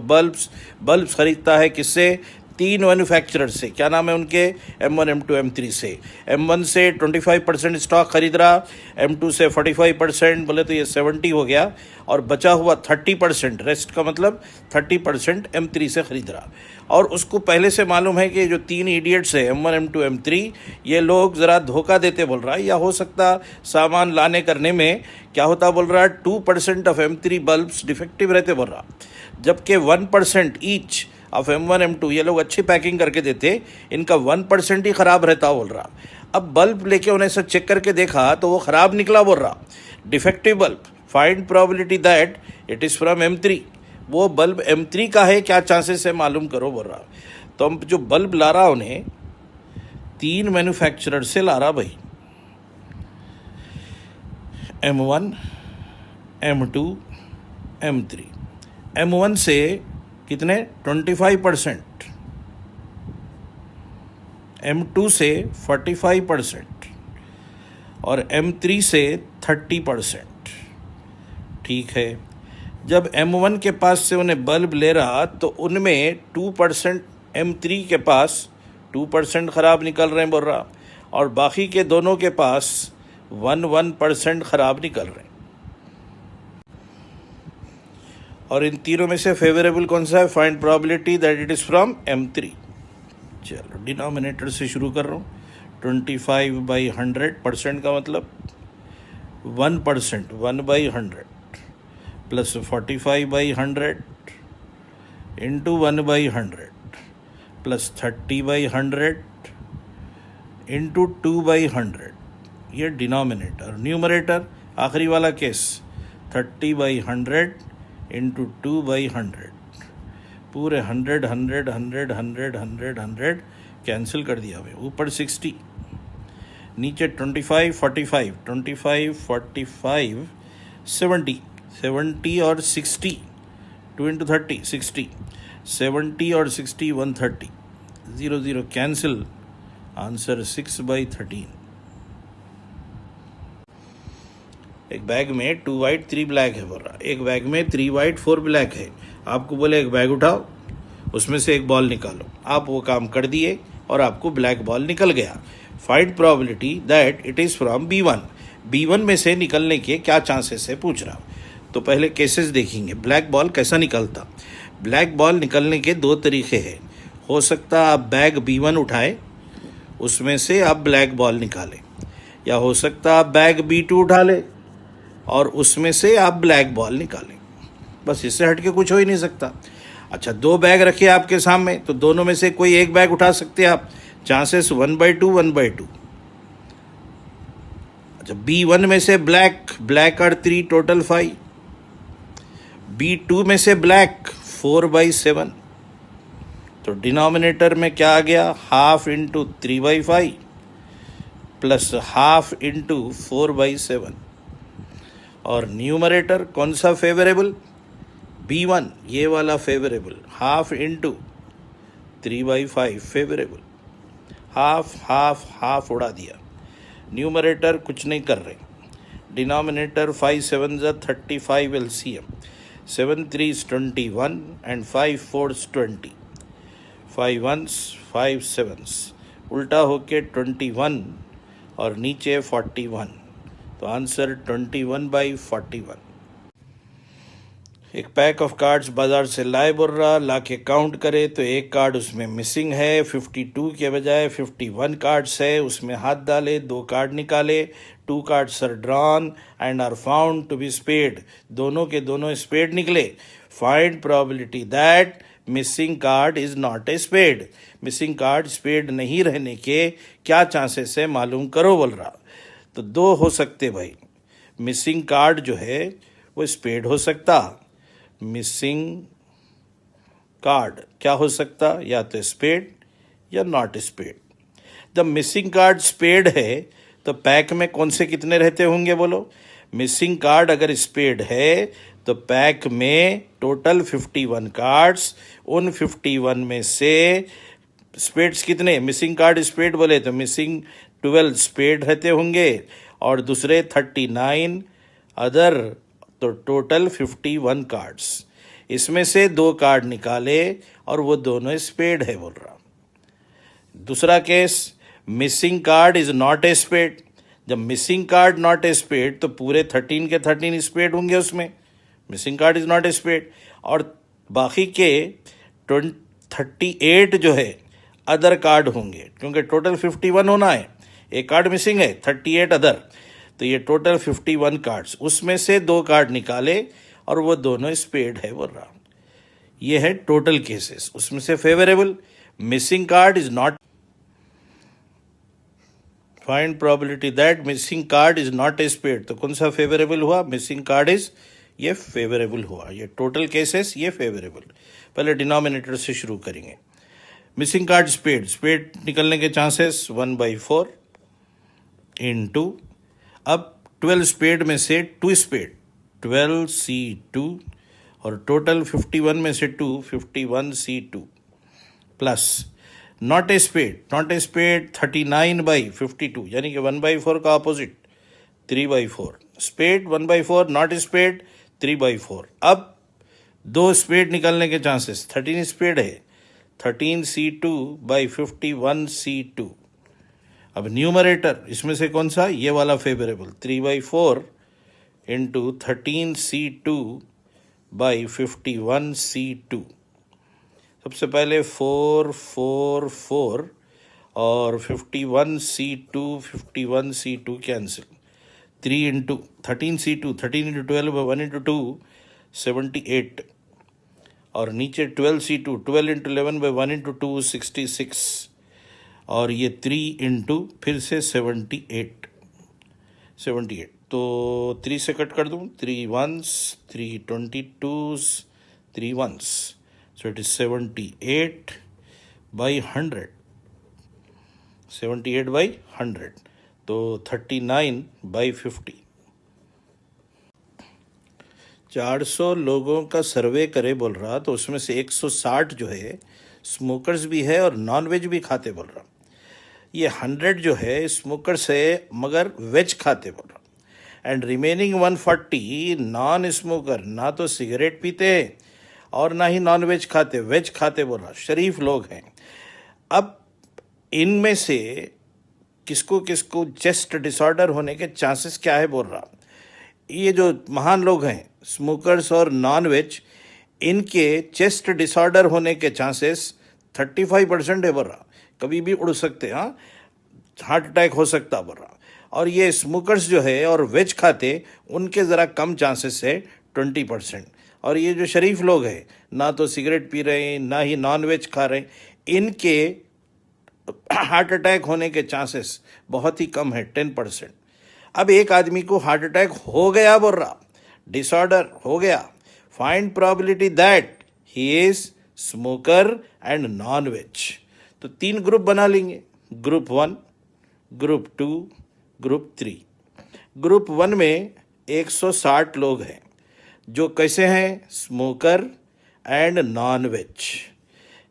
बल्ब्स खरीदता है किससे? 3 मैन्युफैक्चरर से। क्या नाम है उनके? M1 M2 M3 से। M1 से 25% स्टॉक खरीद रहा, M2 से 45%, बोले तो ये 70 हो गया, और बचा हुआ 30%, रेस्ट का मतलब 30% M3 से खरीद रहा। और उसको पहले से मालूम है कि जो 3 इडियट्स है M1 M2 M3, ये लोग ज़रा धोखा देते बोल रहा है, या हो सकता सामान लाने करने में क्या होता बोल रहा है 2% ऑफ M3 बल्ब्स डिफेक्टिव रहते बोल रहा, जबकि 1% ईच ऑफ M1 M2 ये लोग अच्छी पैकिंग करके देते, इनका 1% ही ख़राब रहता बोल रहा। अब बल्ब लेके उन्हें सब चेक करके देखा तो वो ख़राब निकला बोल रहा, defective bulb. Find probability that it is from M3। वो बल्ब M3 का है, क्या चांसेस है मालूम करो बोल रहा। तो हम जो बल्ब ला रहा उन्हें 3 मैन्युफैक्चरर से ला रहा भाई, M1 M2 M3। M1 से कितने? 25%, M2 से 45% और M3 से 30%। ठीक है, जब M1 के पास से उन्हें बल्ब ले रहा तो उनमें 2% M3 के पास 2% ख़राब निकल रहे हैं बोल रहा, और बाकी के दोनों के पास 1% ख़राब निकल रहे हैं। और इन तीनों में से फेवरेबल कौन सा है? Find probability that it is from M3। चलो डिनोमिनेटर से शुरू कर रहा हूँ, 25/100% का मतलब 1%, 1/100 प्लस 45/100 इंटू 1/100 प्लस 30/100 इंटू 2/100, ये डिनोमिनेटर। न्यूमरेटर आखिरी वाला केस 30/100 इंटू 2/100, पूरे 100 100 100 100 100 100 कैंसिल कर दिया भाई। ऊपर 60, नीचे 25 45 25 45 70 70 और 60, 2 इंटू 30 60, 70 और 60 130, 0 0 कैंसिल, आंसर 6/13। एक बैग में 2 वाइट 3 ब्लैक है बोल रहा, एक बैग में 3 वाइट 4 ब्लैक है। आपको बोले एक बैग उठाओ, उसमें से एक बॉल निकालो। आप वो काम कर दिए और आपको ब्लैक बॉल निकल गया। Find probability that it is from B1। B1 में से निकलने के क्या चांसेस है पूछ रहा। तो पहले केसेस देखेंगे, ब्लैक बॉल कैसा निकलता। ब्लैक बॉल निकलने के 2 तरीके हैं। हो सकता आप बैग B1 उठाए, उसमें से आप ब्लैक बॉल निकालें, या हो सकता आप बैग B2 उठा ले और उसमें से आप ब्लैक बॉल निकालें। बस इससे हट के कुछ हो ही नहीं सकता। अच्छा, 2 बैग रखे आपके सामने, तो दोनों में से कोई एक बैग उठा सकते हैं आप, चांसेस 1/2 1/2। अच्छा, B1 में से ब्लैक और 3 टोटल 5, B2 में से ब्लैक 4/7, तो डिनोमिनेटर में क्या आ गया, half into 3/5 plus half into 4/7, और न्यूमरेटर कौन सा फेवरेबल, B1 ये वाला favourable, half into 3/5 favourable, half half half उड़ा दिया, न्यूमरेटर कुछ नहीं कर रहे, denominator 5 7 35 LCM, 7 3 21 and 5 4 20, 5 1s 5 7s, उल्टा होके 21 और नीचे 41, तो आंसर 21/41। एक पैक ऑफ कार्ड्स बाजार से लाए बोल रहा, ला के काउंट करे तो एक कार्ड उसमें मिसिंग है, 52 के बजाय 51 कार्ड्स है, उसमें हाथ डाले, 2 कार्ड निकाले, 2 cards are drawn and are found to be spade, दोनों के दोनों स्पेड निकले, find probability that missing card is not a spade, missing card spade नहीं रहने के क्या चांसेस है मालूम करो बोल रहा। तो 2 हो सकते भाई, मिसिंग कार्ड जो है वो स्पेड हो सकता, मिसिंग कार्ड क्या हो सकता, या तो स्पेड या not spade. The missing card spade है तो पैक में कौन से कितने रहते होंगे बोलो, मिसिंग कार्ड अगर स्पेड है तो पैक में टोटल 51 कार्ड्स, उन 51 में से स्पेड्स कितने, मिसिंग कार्ड स्पेड बोले तो मिसिंग 12 स्पेड रहते होंगे और दूसरे 39 अदर, तो टोटल 51 कार्ड्स, इसमें से 2 कार्ड निकाले और वो दोनों स्पेड है बोल रहा। दूसरा case, missing card is not a spade, जब missing card not a spade तो पूरे 13 के 13 स्पेड होंगे उसमें, missing card is not a spade, और बाकी के 38 जो है अदर कार्ड होंगे, क्योंकि टोटल 51 होना है, एक कार्ड मिसिंग है, 38 अदर, तो ये टोटल 51 कार्ड्स, उसमें से 2 कार्ड निकाले और वो दोनों स्पेड है बोल रहा। ये है टोटल केसेस, उसमें से favourable, missing card is not, find probability that missing card is not a spade, तो कौन सा फेवरेबल हुआ, मिसिंग कार्ड इज, ये फेवरेबल हुआ, ये टोटल केसेस ये फेवरेबल। पहले डिनोमिनेटर से शुरू करेंगे, मिसिंग कार्ड स्पेड, स्पेड निकलने के चांसेस 1/4 इंटू, अब 12 स्पेड में से 2 स्पेड 12C2 और टोटल 51 में से 2 51C2 plus not a spade, not a spade 39/52 यानी कि 1/4 का अपोजिट 3/4, स्पेड 1/4, नॉट स्पेड 3/4। अब 2 स्पेड निकलने के चांसेस, 13 स्पेड है, 13C2/51C2। अब न्यूमरेटर इसमें से कौन सा, ये वाला फेवरेबल, 3/4 इंटू 13C2/51C2। सबसे पहले 4 4 4 और 51C2 cancel, 3 into 13C2, 13 into 12 1 into 2 78, और नीचे 12C2, 12 इंटू 11 1 इंटू 2 66, और ये 3 इंटू फिर से 78, तो 3 से कट कर दूँ, 3 1s 3 22s 3 1s, so it is 78/100, 78/100, तो 39/50। 400 लोगों का सर्वे करे बोल रहा, तो उसमें से 160 जो है स्मोकर्स भी है और नॉन वेज भी खाते बोल रहा, ये 100 जो है स्मोकर्स है मगर वेज खाते बोल रहा, एंड रिमेनिंग 140 नॉन स्मोकर, ना तो सिगरेट पीते और ना ही नॉन वेज खाते, वेज खाते बोल रहा, शरीफ लोग हैं। अब इनमें से किसको किसको चेस्ट डिसऑर्डर होने के चांसेस क्या है बोल रहा, ये जो महान लोग हैं स्मोकर्स और नॉन वेज, इनके चेस्ट डिसऑर्डर होने के चांसेस 35% है बोल रहा, कभी भी उड़ सकते, हाँ हार्ट अटैक हो सकता बोल रहा, और ये स्मोकर्स जो है और वेज खाते उनके ज़रा कम चांसेस है 20%, और ये जो शरीफ लोग हैं ना तो सिगरेट पी रहे हैं ना ही नॉन वेज खा रहे हैं, इनके हार्ट अटैक होने के चांसेस बहुत ही कम है 10%। अब एक आदमी को हार्ट अटैक हो गया बोल रहा, डिसऑर्डर हो गया, find probability that he is smoker and non veg. तो 3 ग्रुप बना लेंगे, ग्रुप 1, ग्रुप 2, ग्रुप 3। ग्रुप 1 में 160 लोग हैं जो कैसे हैं, स्मोकर एंड नॉन वेज।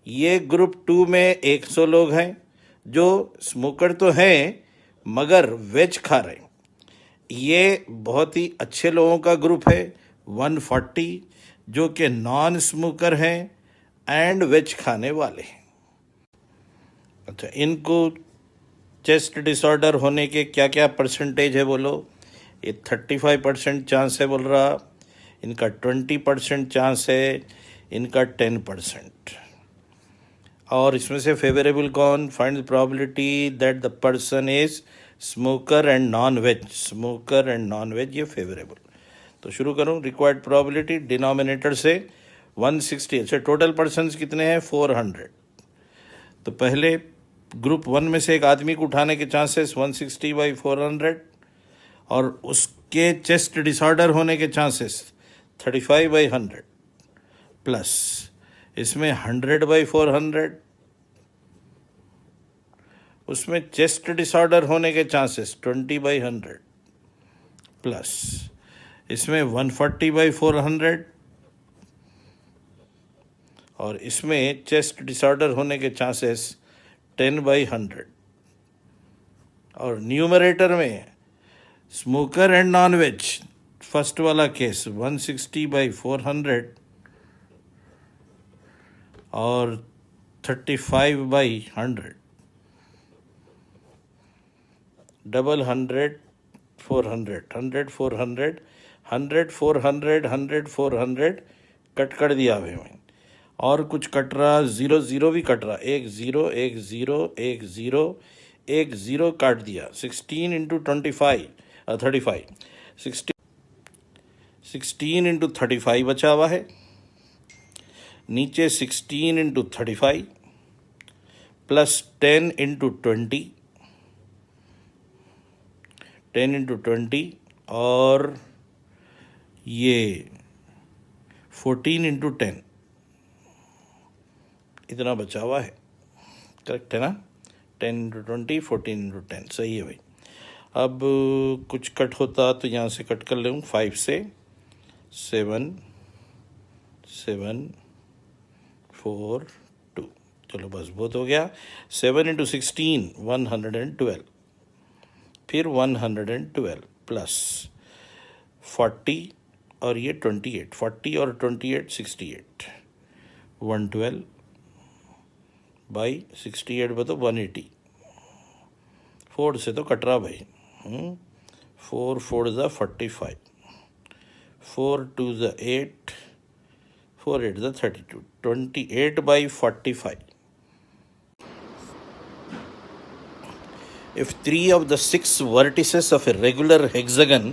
ये ग्रुप 2 में 100 लोग हैं जो स्मोकर तो हैं मगर वेज खा रहे हैं। ये बहुत ही अच्छे लोगों का ग्रुप है 140 जो कि नॉन स्मोकर हैं एंड वेज खाने वाले हैं। अच्छा, इनको चेस्ट डिसऑर्डर होने के क्या क्या परसेंटेज है बोलो। ये 35% चांस है बोल रहा, इनका 20% चांस है, इनका 10%। और इसमें से फेवरेबल कौन, find the probability that the person is smoker and non veg. Smoker and non veg ये फेवरेबल। तो शुरू करूँ, रिक्वायर्ड प्रोबेबिलिटी डिनोमिनेटर से 160। अच्छा, टोटल पर्सन्स कितने हैं, 400। तो पहले ग्रुप 1 में से एक आदमी को उठाने के चांसेस 160/400 और उसके चेस्ट डिसऑर्डर होने के चांसेस 35/100 प्लस इसमें 100/400, उसमें चेस्ट डिसऑर्डर होने के चांसेस 20/100 प्लस इसमें 140/400 और इसमें चेस्ट डिसऑर्डर होने के चांसेस 10/100। और न्यूमरेटर में smoker and non ways first वाला केस 160/400 और 35/100, डबल 100 400, 100 400, 100 400, 100 400 कट कर दिया अभी मैं। और कुछ कट रहा, 0 0 भी कट रहा, 1 0 1 0 1 0 1 0 काट दिया। 16 इंटू 25 35 16 इंटू 35 बचा हुआ है। नीचे 16 इंटू 35 प्लस 10 इंटू 20, 10 इंटू 20 और ये 14 इंटू 10, इतना बचा हुआ है। करेक्ट है ना, 10 इंटू 20 14 इंटू 10 सही है भाई। अब कुछ कट होता तो यहाँ से कट कर लूँ, 5 से 7 7 4 2, चलो बस बहुत हो गया। 7 इंटू 16 112, फिर 112 प्लस 40 और ये 28, 40 और 28 68, 112 बाई 68 बतो 180। 4 से तो कट रहा भाई, 4 4 ज़ा 45, 4 2 ज़ा 8, 4 8 ज़ा 32, 28/45। If 3 of the 6 vertices of a regular hexagon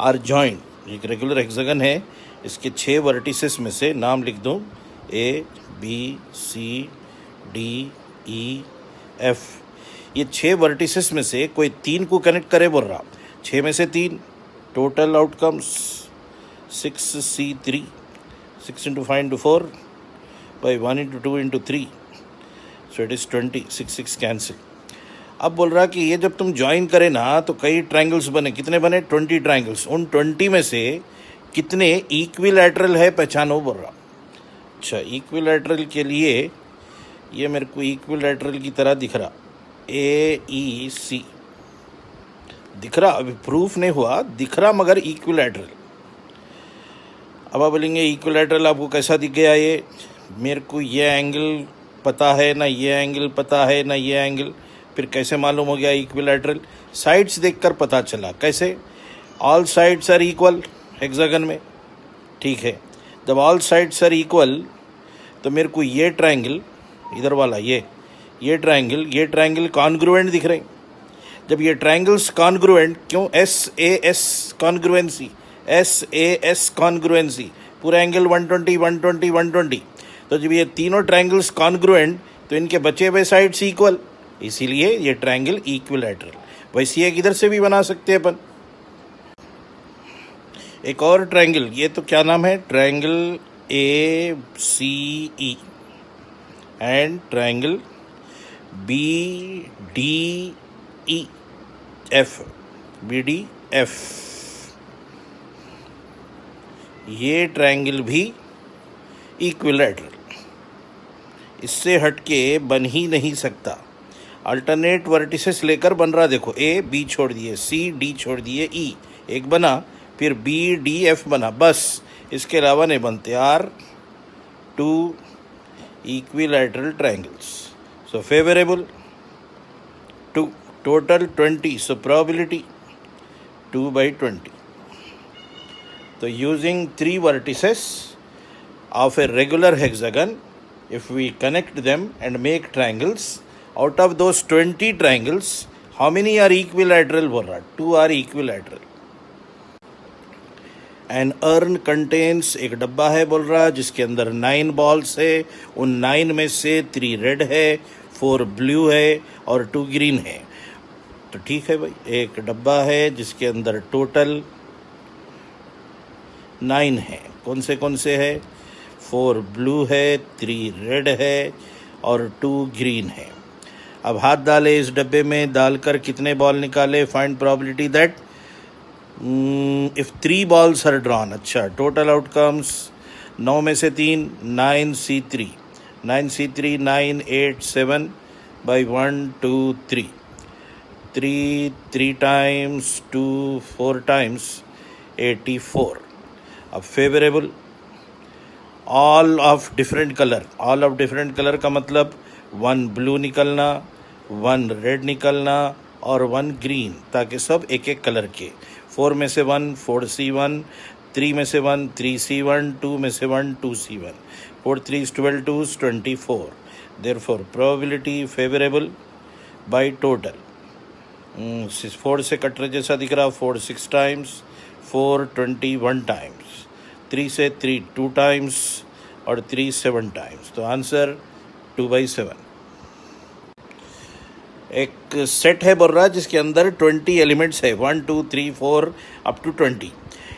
are joined, एक रेगुलर हेक्सागन है, इसके 6 वर्टिसेस में से नाम लिख दूं, A B C D E F। ये 6 वर्टिसेस में से कोई 3 को कनेक्ट करे बोल रहा, 6 में से 3, total outcomes 6C3, 6 into 5 into 4 by 1 into 2 into 3, so it is 20, 6 6 cancel. अब बोल रहा कि ये जब तुम ज्वाइन करें ना तो कई ट्रायंगल्स बने, कितने बने, 20 ट्रायंगल्स। उन 20 में से कितने इक्विलैटरल है पहचानो बोल रहा। अच्छा, इक्विलैटरल के लिए ये मेरे को इक्विलैटरल की तरह दिख रहा, AEC दिख रहा, अभी प्रूफ नहीं हुआ, दिख रहा मगर इक्विलैटरल। अब आप बोलेंगे इक्विलैटरल आपको कैसा दिख गया, ये मेरे को ये एंगल पता है ना, ये एंगल पता है ना, ये एंगल, फिर कैसे मालूम हो गया इक्विलैटरल, साइड्स देखकर पता चला। कैसे, all sides are equal hexagon में, ठीक है। जब ऑल साइड्स आर इक्वल तो मेरे को ये ट्रायंगल इधर वाला, ये ट्रायंगल कॉन्ग्रुएंट दिख रहे हैं। जब ये ट्रायंगल्स कॉन्ग्रुएंट, क्यों, SAS कॉन्ग्रुएंसी, SAS कॉन्ग्रुएंसी, पूरा एंगल 120 120 120। तो जब ये तीनों ट्रायंगल्स कॉन्ग्रुएंट तो इनके बचे हुए साइड्स इक्वल, इसीलिए ये ट्रायंगल इक्विलैटरल। वैसे एक इधर से भी बना सकते हैं अपन, एक और ट्रायंगल, ये तो क्या नाम है, triangle ACE, and triangle BDEF, BDF, ये ट्रायंगल भी इक्विलैटरल, इससे हटके बन ही नहीं सकता। अल्टरनेट वर्टिसेस लेकर बन रहा, देखो ए बी छोड़ दिए, सी डी छोड़ दिए, ई एक बना, फिर बी डी एफ बना, बस इसके अलावा नहीं बनते। Are two equilateral triangles, so favourable to total 20, so probability 2/20. So using 3 vertices of a regular hexagon, if we connect them and make triangles, out of those 20 triangles, how many are equilateral? बोल रहा 2 are equilateral. An urn contains, एक डब्बा है बोल रहा जिसके अंदर 9 balls है, उन 9 में से 3 रेड है, 4 ब्लू है और 2 ग्रीन है। तो ठीक है भाई, एक डब्बा है जिसके अंदर टोटल 9 है, कौन से है? 4 ब्लू है, 3 रेड है और 2 ग्रीन है। अब हाथ डाले इस डब्बे में, डालकर कितने बॉल निकाले? Find probability that if 3 balls are drawn. अच्छा, टोटल आउटकम्स 9 में से 3, 9C3, 9C3, 9, 8, 7 by 1, 2, 3, 3 times 2, 4 times 84. अब favourable all of different colour का मतलब 1 ब्लू निकलना, 1 रेड निकलना और 1 ग्रीन, ताकि सब एक एक कलर के। 4 में से 1, 4C1, 3 में से 1, 3C1, 2 में से 1, 2C1, 4 3 12, 2 24. Therefore probability favorable by total 4 से कट रहे जैसा दिख रहा, 4 6 times, 4 21 times, 3 से 3 2 times और 3 7 times। तो आंसर 2/7। एक सेट है बोल रहा जिसके अंदर 20 एलिमेंट्स है, 1 2 3 4 अप टू 20।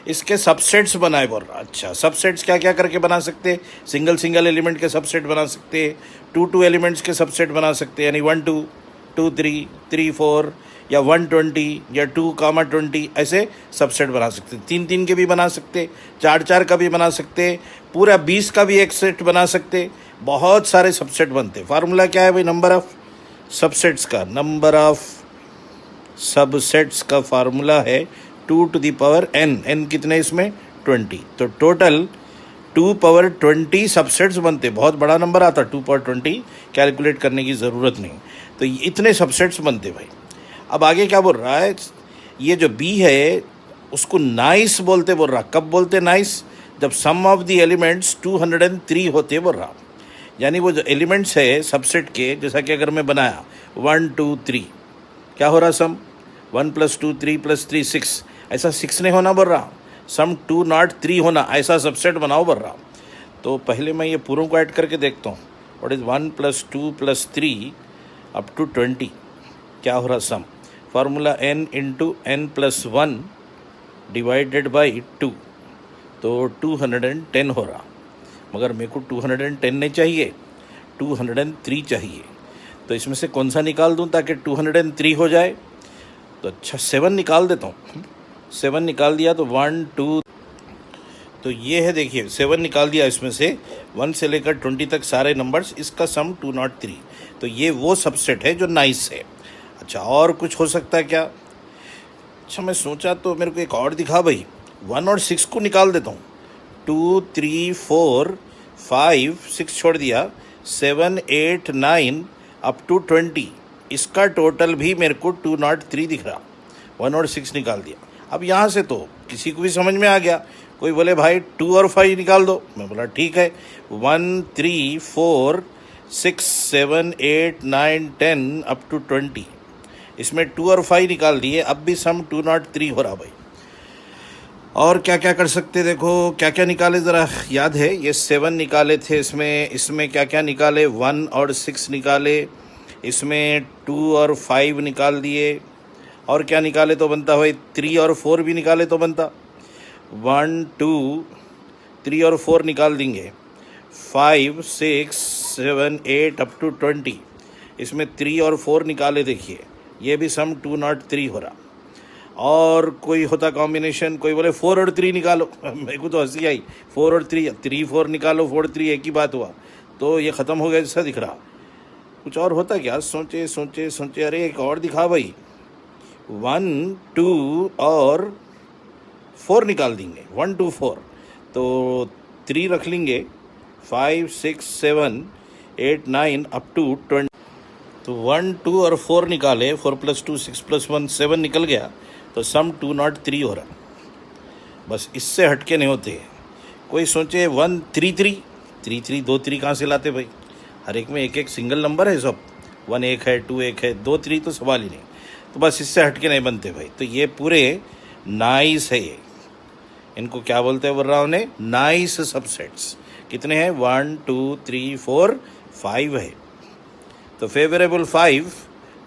इसके सबसेट्स बनाए बोल रहा। अच्छा, सबसेट्स क्या क्या करके बना सकते? सिंगल एलिमेंट के सबसेट बना सकते, 2 एलिमेंट्स के सबसेट बना सकते, यानी 1 2 2 3 3 4 या 120 या 2, 20 ऐसे सबसेट बना सकते। 3 के भी बना सकते, 4 का भी बना सकते, पूरा 20 का भी एक सेट बना सकते, बहुत सारे सबसेट बनते। फार्मूला क्या है भाई? नंबर ऑफ सबसेट्स का, नंबर ऑफ सबसेट्स का फार्मूला है 2 to the power n कितने इसमें? 20। तो टोटल 2 power 20 सबसेट्स बनते, बहुत बड़ा नंबर आता। 2 power 20 कैलकुलेट करने की ज़रूरत नहीं, तो इतने सबसेट्स बनते भाई। अब आगे क्या बोल रहा है? ये जो बी है उसको नाइस बोलते बोल रहा। कब बोलते नाइस? जब सम ऑफ द एलिमेंट्स 203 होते बोल रहा। यानी वो जो एलिमेंट्स है सबसेट के, जैसा कि अगर मैं बनाया 1 2 3, क्या हो रहा? सम 1 + 2 3 + 3 6, ऐसा 6 नहीं होना बोल रहा, सम 2 not 3 होना, ऐसा सबसेट बनाओ बोल रहा। तो पहले मैं ये पूरों को ऐड करके देखता हूँ। व्हाट इज़ 1 + 2 + 3 अप टू 20, क्या हो रहा? सम formula n × n + 1 divided by 2, तो 210 हो रहा। मगर मेरे को 210 नहीं चाहिए, 203 चाहिए। तो इसमें से कौन सा निकाल दूं ताकि 203 हो जाए? तो अच्छा 7 निकाल देता हूँ। 7 निकाल दिया तो 1 2, तो ये है, देखिए 7 निकाल दिया। इसमें से 1 से लेकर 20 तक सारे नंबर्स, इसका सम 203। तो ये वो सबसेट है जो नाइस है। अच्छा, और कुछ हो सकता है क्या? अच्छा, मैं सोचा तो मेरे को एक और दिखा भाई, 1 और 6 को निकाल देता हूँ। 2 3 4 5 6 छोड़ दिया, 7 8 9 अप टू 20, इसका टोटल भी मेरे को 203 दिख रहा। 1 और 6 निकाल दिया। अब यहाँ से तो किसी को भी समझ में आ गया। कोई बोले भाई 2 और 5 निकाल दो, मैं बोला ठीक है। 1 3 4 6 7 8 9 10 अप टू 20, इसमें 2 और 5 निकाल दिए, अब भी सम 203 हो रहा भाई। और क्या क्या कर सकते? देखो क्या क्या निकाले ज़रा याद है। ये 7 निकाले थे, इसमें क्या क्या निकाले? 1 और 6 निकाले, इसमें 2 और 5 निकाल दिए, और क्या निकाले तो बनता भाई? 3 और 4 भी निकाले तो बनता। 1 2 3 और 4 निकाल देंगे, 5 6 7 8 अप टू 20, इसमें 3 और 4 निकाले देखिए, ये भी सम 203 हो रहा। और कोई होता कॉम्बिनेशन, कोई बोले 4 और 3 निकालो मेरे को तो हंसी आई, 4 और 3, 3 4 निकालो, 4 3 एक ही बात हुआ, तो ये ख़त्म हो गया जैसा दिख रहा। कुछ और होता क्या, सोचे सोचे सोचे, अरे एक और दिखा भाई, 1 2 और 4 निकाल देंगे, 1 2 4, तो 3 रख लेंगे, 5 6 7 8 9 अप टू 20, तो 1 2 और 4 निकाले, 4 + 2 6 + 1 7 निकल गया, तो सम 203 हो रहा। बस इससे हटके नहीं होते। कोई सोचे 1 3 3 3 3, 2 3 कहाँ से लाते भाई, हर एक में एक एक सिंगल नंबर है सब, 1 एक है, 2 एक है, 2 3 तो सवाल ही नहीं, तो बस इससे हटके नहीं बनते भाई। तो ये पूरे नाइस है, ये इनको क्या बोलते हैं बोल रहा हूँ, नाइस सबसेट्स। कितने हैं, 1 2 3 4 5 है, तो फेवरेबल 5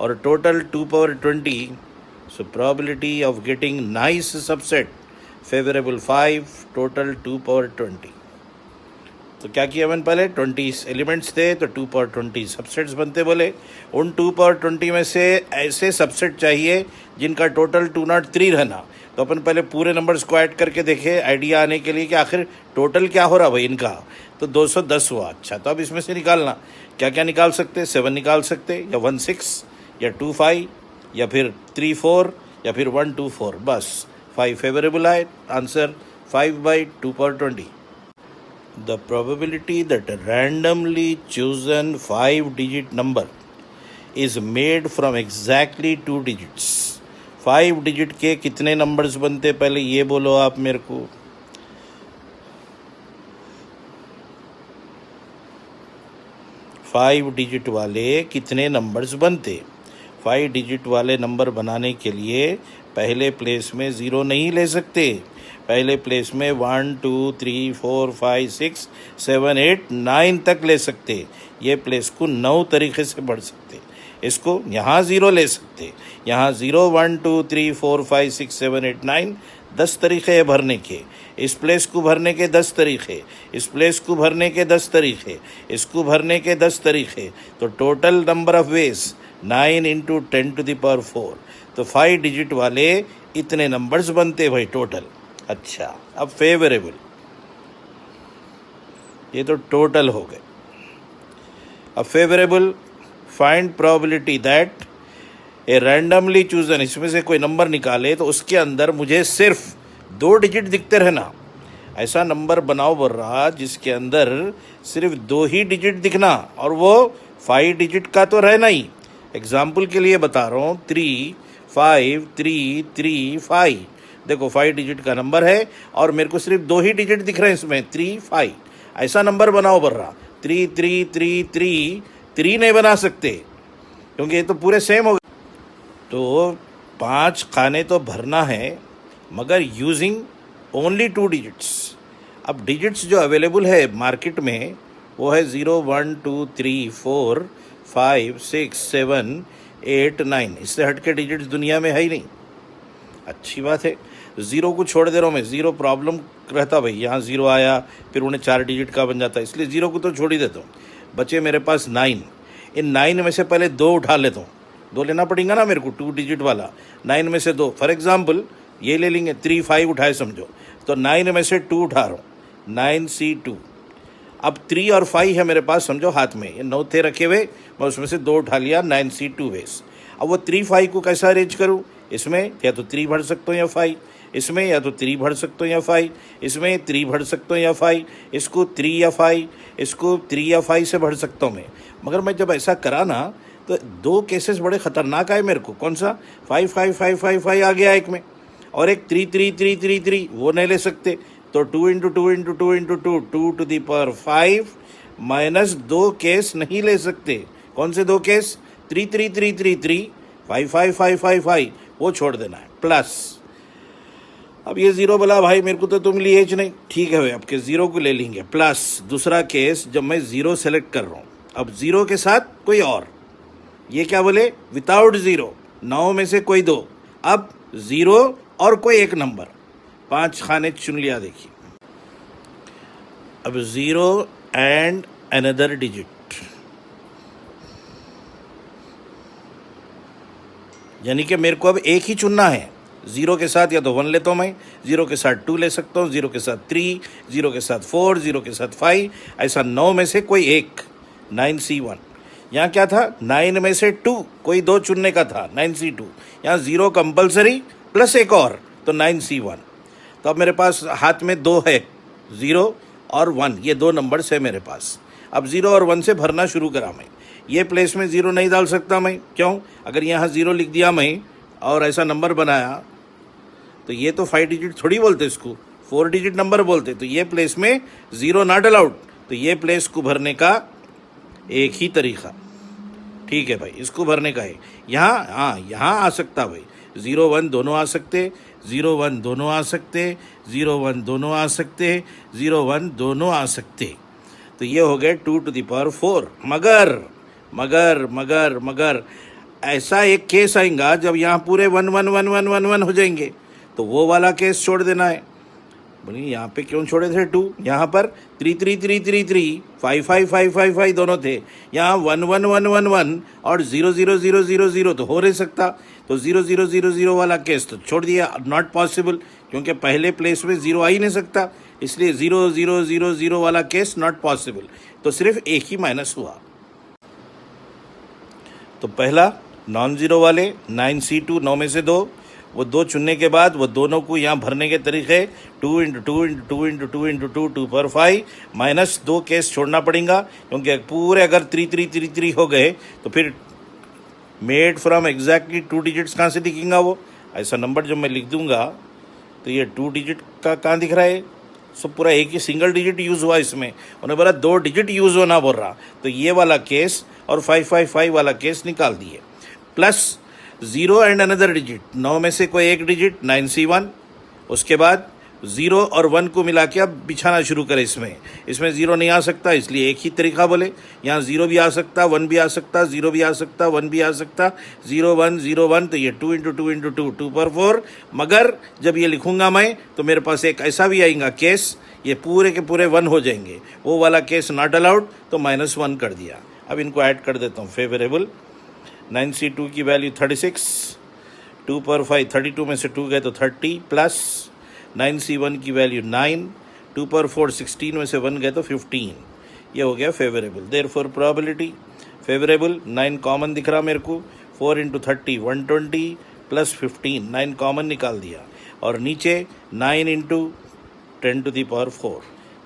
और total 2 power 20, so probability of getting nice subset favorable 5 total 2 power 20। तो क्या किया मैंने, पहले 20 एलिमेंट्स थे तो 2 power 20 सबसेट्स बनते बोले। उन 2 power 20 में से ऐसे सबसेट चाहिए जिनका टोटल 203 रहना, तो अपन पहले पूरे नंबर्स को ऐड करके देखे आइडिया आने के लिए कि आखिर टोटल क्या हो रहा भाई इनका, तो 210 हुआ। अच्छा, तो अब इसमें से निकालना, क्या क्या निकाल सकते, 7 निकाल सकते, या 1 6, या 2 5, या फिर 3 4, या फिर 1 2 4, बस 5 फेवरेबल आए, answer 5/2 power 20। The probability that a randomly chosen 5-digit number is made from exactly 2 digits। 5 digit के कितने नंबर्स बनते, पहले ये बोलो आप मेरे को। 5 डिजिट वाले कितने नंबर्स बनते। 5 डिजिट वाले नंबर बनाने के लिए पहले प्लेस में 0 नहीं ले सकते, पहले प्लेस में 1 2 3 4 5 6 7 8 9 तक ले सकते। ये प्लेस को 9 तरीके से बढ़ सकते। इसको यहाँ 0 ले सकते, यहाँ 0 1 2 3 4 5 6 7 8 9, 10 तरीके हैं भरने के। इस प्लेस को भरने के 10 तरीके, इस प्लेस को भरने के 10 तरीके, इसको भरने के 10 तरीके, तो टोटल नंबर ऑफ वेज 9 × 10⁴। तो 5 डिजिट वाले इतने नंबर्स बनते भाई टोटल। अच्छा, अब फेवरेबल, ये तो टोटल हो गए। अब favourable, find probability that A randomly chosen, इसमें से कोई नंबर निकाले तो उसके अंदर मुझे सिर्फ 2 डिजिट दिखते रहना। ऐसा नंबर बनाओ बोल रहा जिसके अंदर सिर्फ 2 ही डिजिट दिखना, और वो 5 डिजिट का तो रहना ही। एग्जाम्पल के लिए बता रहा हूँ, 3 5 3 3 5, देखो 5 डिजिट का नंबर है और मेरे को सिर्फ 2 ही डिजिट दिख रहे हैं इसमें, 3 5। ऐसा नंबर बनाओ बोल रहा, 3 3 3 3 3 नहीं बना सकते क्योंकि ये तो पूरे सेम हो गए। तो 5 खाने तो भरना है मगर यूजिंग ओनली 2 डिजिट्स। अब डिजिट्स जो अवेलेबल है मार्केट में वो है 0 1 2 3 4 5 6 7 8 9, इससे हट के डिजिट्स दुनिया में है ही नहीं। अच्छी बात है, 0 को छोड़ दे रहा हूँ मैं, 0 प्रॉब्लम रहता भाई, यहाँ 0 आया फिर उन्हें 4 डिजिट का बन जाता है, इसलिए 0 को तो छोड़ ही देता हूँ। बचे मेरे पास 9, इन 9 में से पहले 2 उठा लेता हूँ, 2 लेना पड़ेगा ना मेरे को, 2 डिजिट वाला। 9 में से 2, फॉर एग्जाम्पल ये ले लेंगे, 3 5 उठाए समझो, तो 9 में से 2 उठा रहा हूँ, 9C2। अब 3 और 5 है मेरे पास समझो हाथ में, ये 9 थे रखे हुए, मैं उसमें से 2 उठा लिया, 9C2 वेस। अब वो 3 5 को कैसा अरेंज करूँ, इसमें या तो 3 भर सकता हूँ या 5, इसमें या तो 3 भर सकता हूँ या 5, इसमें 3 भर सकता हूँ या 5, इसको 3 या 5, इसको 3 या 5 से भर सकता हूँ मैं। मगर मैं जब ऐसा करा ना तो 2 केसेस बड़े ख़तरनाक आए मेरे को। कौन सा, 5 5 5 5 5 आ गया एक में, और एक 3 3 3 3 3, वो नहीं ले सकते। तो 2 × 2 × 2 × 2, 2 to the power 5 minus 2 case नहीं ले सकते। कौन से 2 केस, 3 3 3 3 3, 5 5 5 5 5, वो छोड़ देना है, प्लस। अब ये 0 बोला भाई मेरे को तो तुम लिए एज नहीं, ठीक है भाई आपके 0 को ले लेंगे, प्लस दूसरा केस जब मैं 0 सेलेक्ट कर रहा हूँ, अब 0 के साथ कोई और, ये क्या बोले, विदाउट 0, 9 में से कोई 2, अब 0 और कोई एक नंबर, 5 खाने चुन लिया। देखिए अब 0 एंड अनदर डिजिट, यानी कि मेरे को अब एक ही चुनना है। ज़ीरो के साथ या तो 1 लेता हूँ मैं, ज़ीरो के साथ 2 ले सकता हूँ, ज़ीरो के साथ 3, ज़ीरो के साथ 4, ज़ीरो के साथ 5, ऐसा 9 में से कोई एक, 9C1। यहाँ क्या था, 9 में से 2, कोई 2 चुनने का था, 9C2। यहाँ 0 कंपलसरी प्लस एक और, तो 9C1। तो अब मेरे पास हाथ में 2 है, 0 और 1, ये 2 नंबर्स है मेरे पास। अब 0 और 1 से भरना शुरू करा मैं। ये प्लेस में 0 नहीं डाल सकता मैं, क्यों? अगर यहाँ 0 लिख दिया मैं और ऐसा नंबर बनाया तो ये तो 5 डिजिट थोड़ी बोलते इसको, 4 डिजिट नंबर बोलते। तो ये प्लेस में 0 नॉट अलाउड। तो ये प्लेस को भरने का एक ही तरीका, ठीक है भाई, इसको भरने का है। यहाँ, हाँ, यहाँ आ सकता भाई, 0 1 दोनों आ सकते, 0 1 दोनों आ सकते, 0 1 दोनों आ सकते, 0 1 दोनों आ सकते। तो ये हो गए 2 टू द पावर 4। मगर मगर मगर मगर ऐसा एक केस आएगा जब यहाँ पूरे 1 1 1 1 1 1 हो जाएंगे, तो वो वाला केस छोड़ देना है। बोलिए यहाँ पे क्यों छोड़े थे 2? यहाँ पर 3 3 3 3 3, 5 5 5 5 5 दोनों थे। यहाँ 1 1 1 1 1 और 0 0 0 0 0 तो हो नहीं सकता। तो 0 0 0 0 वाला केस तो छोड़ दिया, नॉट पॉसिबल, क्योंकि पहले प्लेस में 0 आ ही नहीं सकता, इसलिए 0 0 0 0 वाला केस नॉट पॉसिबल। तो सिर्फ एक ही माइनस हुआ। तो पहला नॉन ज़ीरो वाले 9C2, 9 में से 2, वो 2 चुनने के बाद वो दोनों को यहाँ भरने के तरीके 2 × 2 × 2 × 2 × 2, 2 पर 5, माइनस 2 केस छोड़ना पड़ेगा, क्योंकि पूरे अगर 3 3 3 3 हो गए तो फिर मेड फ्रॉम एग्जैक्टली 2 डिजिट्स कहाँ से दिखेगा वो? ऐसा नंबर जब मैं लिख दूंगा तो ये 2 डिजिट का कहाँ दिख रहा है? सब पूरा एक ही सिंगल डिजिट यूज़ हुआ इसमें, उन्हें बोला 2 डिजिट यूज़ होना बोल रहा। तो ये वाला केस और 5 5 5 वाला केस निकाल दिए, प्लस 0 एंड अनदर डिजिट, 9 में से कोई एक डिजिट, 9C1। उसके बाद 0 और 1 को मिला के अब बिछाना शुरू करें। इसमें 0 नहीं आ सकता, इसलिए एक ही तरीका बोले, यहाँ 0 भी आ सकता, 1 भी आ सकता, 0 भी आ सकता, 1 भी आ सकता, 0 1 0 1, तो ये 2 × 2 × 2, 2 पर 4। मगर जब ये लिखूंगा मैं तो मेरे पास एक ऐसा भी आएगा केस, ये पूरे के पूरे 1 हो जाएंगे, वो वाला केस नॉट अलाउड, तो -1 कर दिया। अब इनको ऐड कर देता हूँ, फेवरेबल। 9C2 की वैल्यू 36, 2 पर 5, 32 में से 2 गए तो 30, प्लस 9C1 की वैल्यू 9, 2 पर 4, 16 में से 1 गए तो 15। ये हो गया favourable. Therefore probability favourable, 9 common दिख रहा मेरे को, 4 × 30 120 प्लस 15, 9 कॉमन निकाल दिया। और नीचे 9 × 10 टू द पावर 4,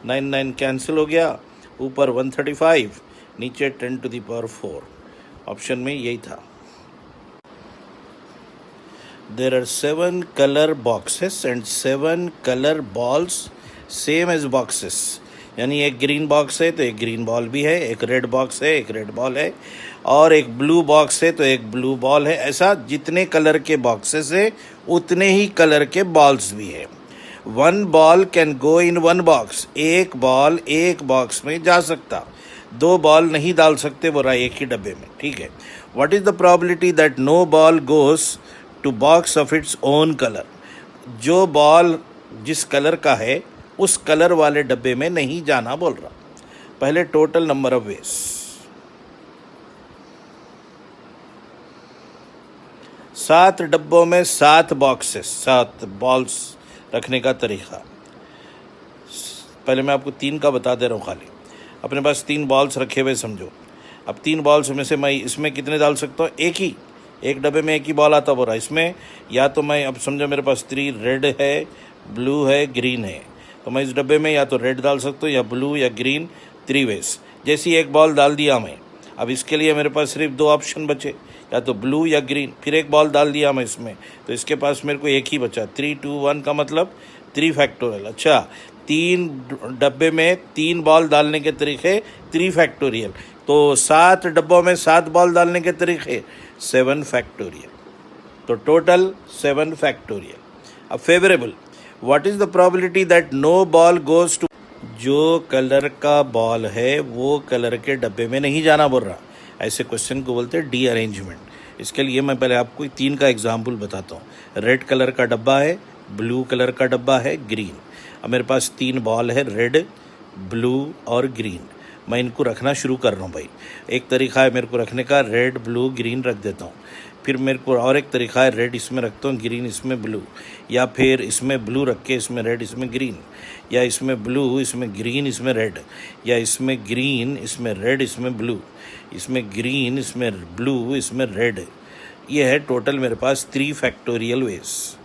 9 9 कैंसिल हो गया, ऊपर 135, नीचे 10 टू द पावर 4। ऑप्शन में यही था। There are 7 color boxes and 7 color balls same as boxes। यानी एक ग्रीन बॉक्स है तो एक ग्रीन बॉल भी है, एक रेड बॉक्स है एक रेड बॉल है, और एक ब्लू बॉक्स है तो एक ब्लू बॉल है। ऐसा जितने कलर के बॉक्सेस है उतने ही कलर के बॉल्स भी है। 1 ball can go in 1 box, एक बॉल एक बॉक्स में जा सकता, 2 बॉल नहीं डाल सकते बोला एक ही डब्बे में, ठीक है। What is the probability that no ball goes to box of its own colour? जो बॉल जिस कलर का है उस कलर वाले डब्बे में नहीं जाना बोल रहा। पहले टोटल नंबर ऑफ वेज, 7 डब्बों में 7 बॉक्सेस, 7 बॉल्स रखने का तरीका। पहले मैं आपको 3 का बता दे रहा हूँ। खाली अपने पास 3 बॉल्स रखे हुए समझो। अब 3 बॉल्स में से मैं इसमें कितने डाल सकता हूँ? एक डब्बे में एक ही बॉल आता बोला। इसमें या तो मैं, अब समझो मेरे पास 3 रेड है, ब्लू है, ग्रीन है, तो मैं इस डब्बे में या तो रेड डाल सकता हूँ या ब्लू या ग्रीन, 3 वेज। जैसी एक बॉल डाल दिया मैं, अब इसके लिए मेरे पास सिर्फ 2 ऑप्शन बचे, या तो ब्लू या ग्रीन। फिर एक बॉल डाल दिया मैं इसमें, तो इसके पास मेरे को एक ही बचा, 3 2 1 का मतलब 3 फैक्टोरियल। अच्छा, 3 डब्बे में 3 बॉल डालने के तरीके 3 फैक्टोरियल, तो 7 डब्बों में 7 बॉल डालने के तरीके 7 फैक्टोरियल, तो टोटल 7 फैक्टोरियल। अब favourable, what is the probability that no ball goes to? जो कलर का बॉल है वो कलर के डब्बे में नहीं जाना बोल रहा। ऐसे क्वेश्चन को बोलते हैं डी अरेंजमेंट। इसके लिए मैं पहले आपको 3 का एग्जाम्पल बताता हूँ। रेड कलर का डब्बा है, ब्लू कलर का डब्बा है, ग्रीन। अब मेरे पास 3 बॉल है, रेड, ब्लू और ग्रीन। मैं इनको रखना शुरू कर रहा हूँ भाई। एक तरीका है मेरे को रखने का, रेड ब्लू ग्रीन रख देता हूँ। फिर मेरे को और एक तरीका है, रेड इसमें रखता हूँ, ग्रीन इसमें ब्लू, या फिर इसमें ब्लू रख के इसमें रेड इसमें ग्रीन, या इसमें ब्लू इसमें ग्रीन इसमें रेड, या इसमें ग्रीन इसमें रेड इसमें ब्लू, इसमें ग्रीन इसमें ब्लू इसमें रेड। ये है टोटल मेरे पास 3 फैक्टोरियल वेज।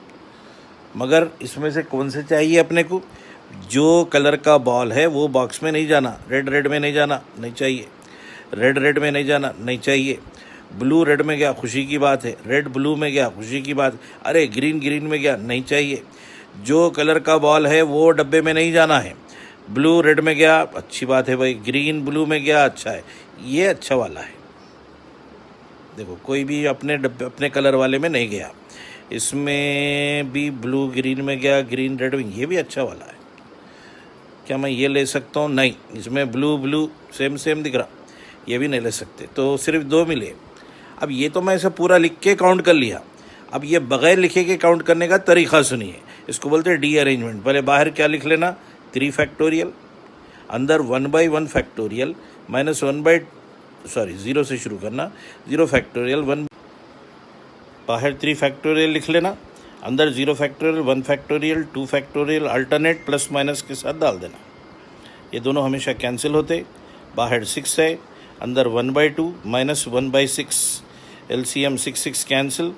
मगर इसमें से कौन से चाहिए अपने को? जो कलर का बॉल है वो बॉक्स में नहीं जाना, रेड रेड में नहीं जाना, नहीं चाहिए। रेड रेड में नहीं जाना, नहीं चाहिए। ब्लू रेड में गया, खुशी की बात है। रेड ब्लू में गया, खुशी की बात। अरे ग्रीन ग्रीन में गया, नहीं चाहिए। जो कलर का बॉल है वो डब्बे में नहीं जाना है। ब्लू रेड में गया, अच्छी बात है भाई। ग्रीन ब्लू में गया, अच्छा है। ये अच्छा वाला है। देखो कोई भी अपने डब्बे अपने कलर वाले में नहीं गया। इसमें भी ब्लू ग्रीन में गया, ग्रीन रेड में, ये भी अच्छा वाला है। क्या मैं ये ले सकता हूँ? नहीं। इसमें ब्लू ब्लू सेम सेम दिख रहा, ये भी नहीं ले सकते। तो सिर्फ 2 मिले। अब ये तो मैं इसे पूरा लिख के काउंट कर लिया। अब ये बगैर लिखे के काउंट करने का तरीका सुनिए। इसको बोलते हैं डी अरेंजमेंट। पहले बाहर क्या लिख लेना? 3 फैक्टोरियल, अंदर 1/1 फैक्टोरियल माइनस 0 से शुरू करना, 0 फैक्टोरियल 1, बाहर 3 फैक्टोरियल लिख लेना, अंदर 0 factorial 1 factorial 2 factorial, alternate plus minus के साथ डाल देना। ये दोनों हमेशा कैंसिल होते। बाहर 6 है, अंदर 1/2 माइनस 1/6, LCM 6 कैंसिल,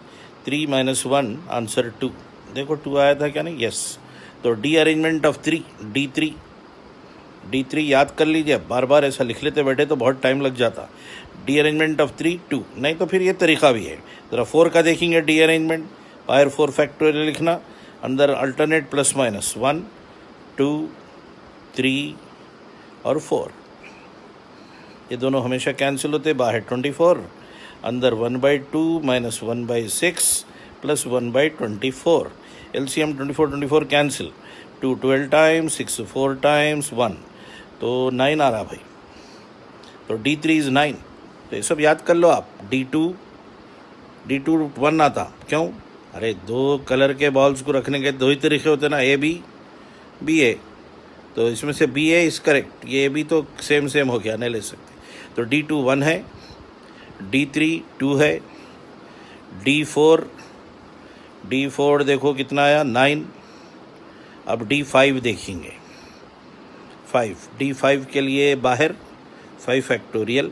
3 - 1 आंसर 2। देखो 2 आया था क्या? नहीं, यस। तो डी अरेंजमेंट ऑफ 3, D3 याद कर लीजिए। बार बार ऐसा लिख लेते बैठे तो बहुत टाइम लग जाता। डी अरेंजमेंट ऑफ 3 2, नहीं तो फिर ये तरीका भी है। ज़रा 4 का देखेंगे डी अरेंजमेंट। बाहर 4 फैक्टोरियल लिखना, अंदर अल्टरनेट प्लस माइनस 1 2 3 और 4। ये दोनों हमेशा कैंसिल होते। बाहर 24, अंदर 1/2 minus 1/6 plus 1/24, LCM 24 cancel, 2 12 times, 6 4 times 1, तो 9 आ रहा भाई। तो D3 इज 9। तो ये सब याद कर लो आप। D2 1 आता, क्यों? अरे 2 कलर के बॉल्स को रखने के 2 ही तरीके होते ना, A B B A। तो इसमें से B A इज करेक्ट। ये भी तो सेम सेम हो गया, नहीं ले सकते। तो D2 1 है, D3 2 है, D4 देखो कितना आया, 9। अब D5 देखेंगे। 5, D5 के लिए बाहर 5 फैक्टोरियल,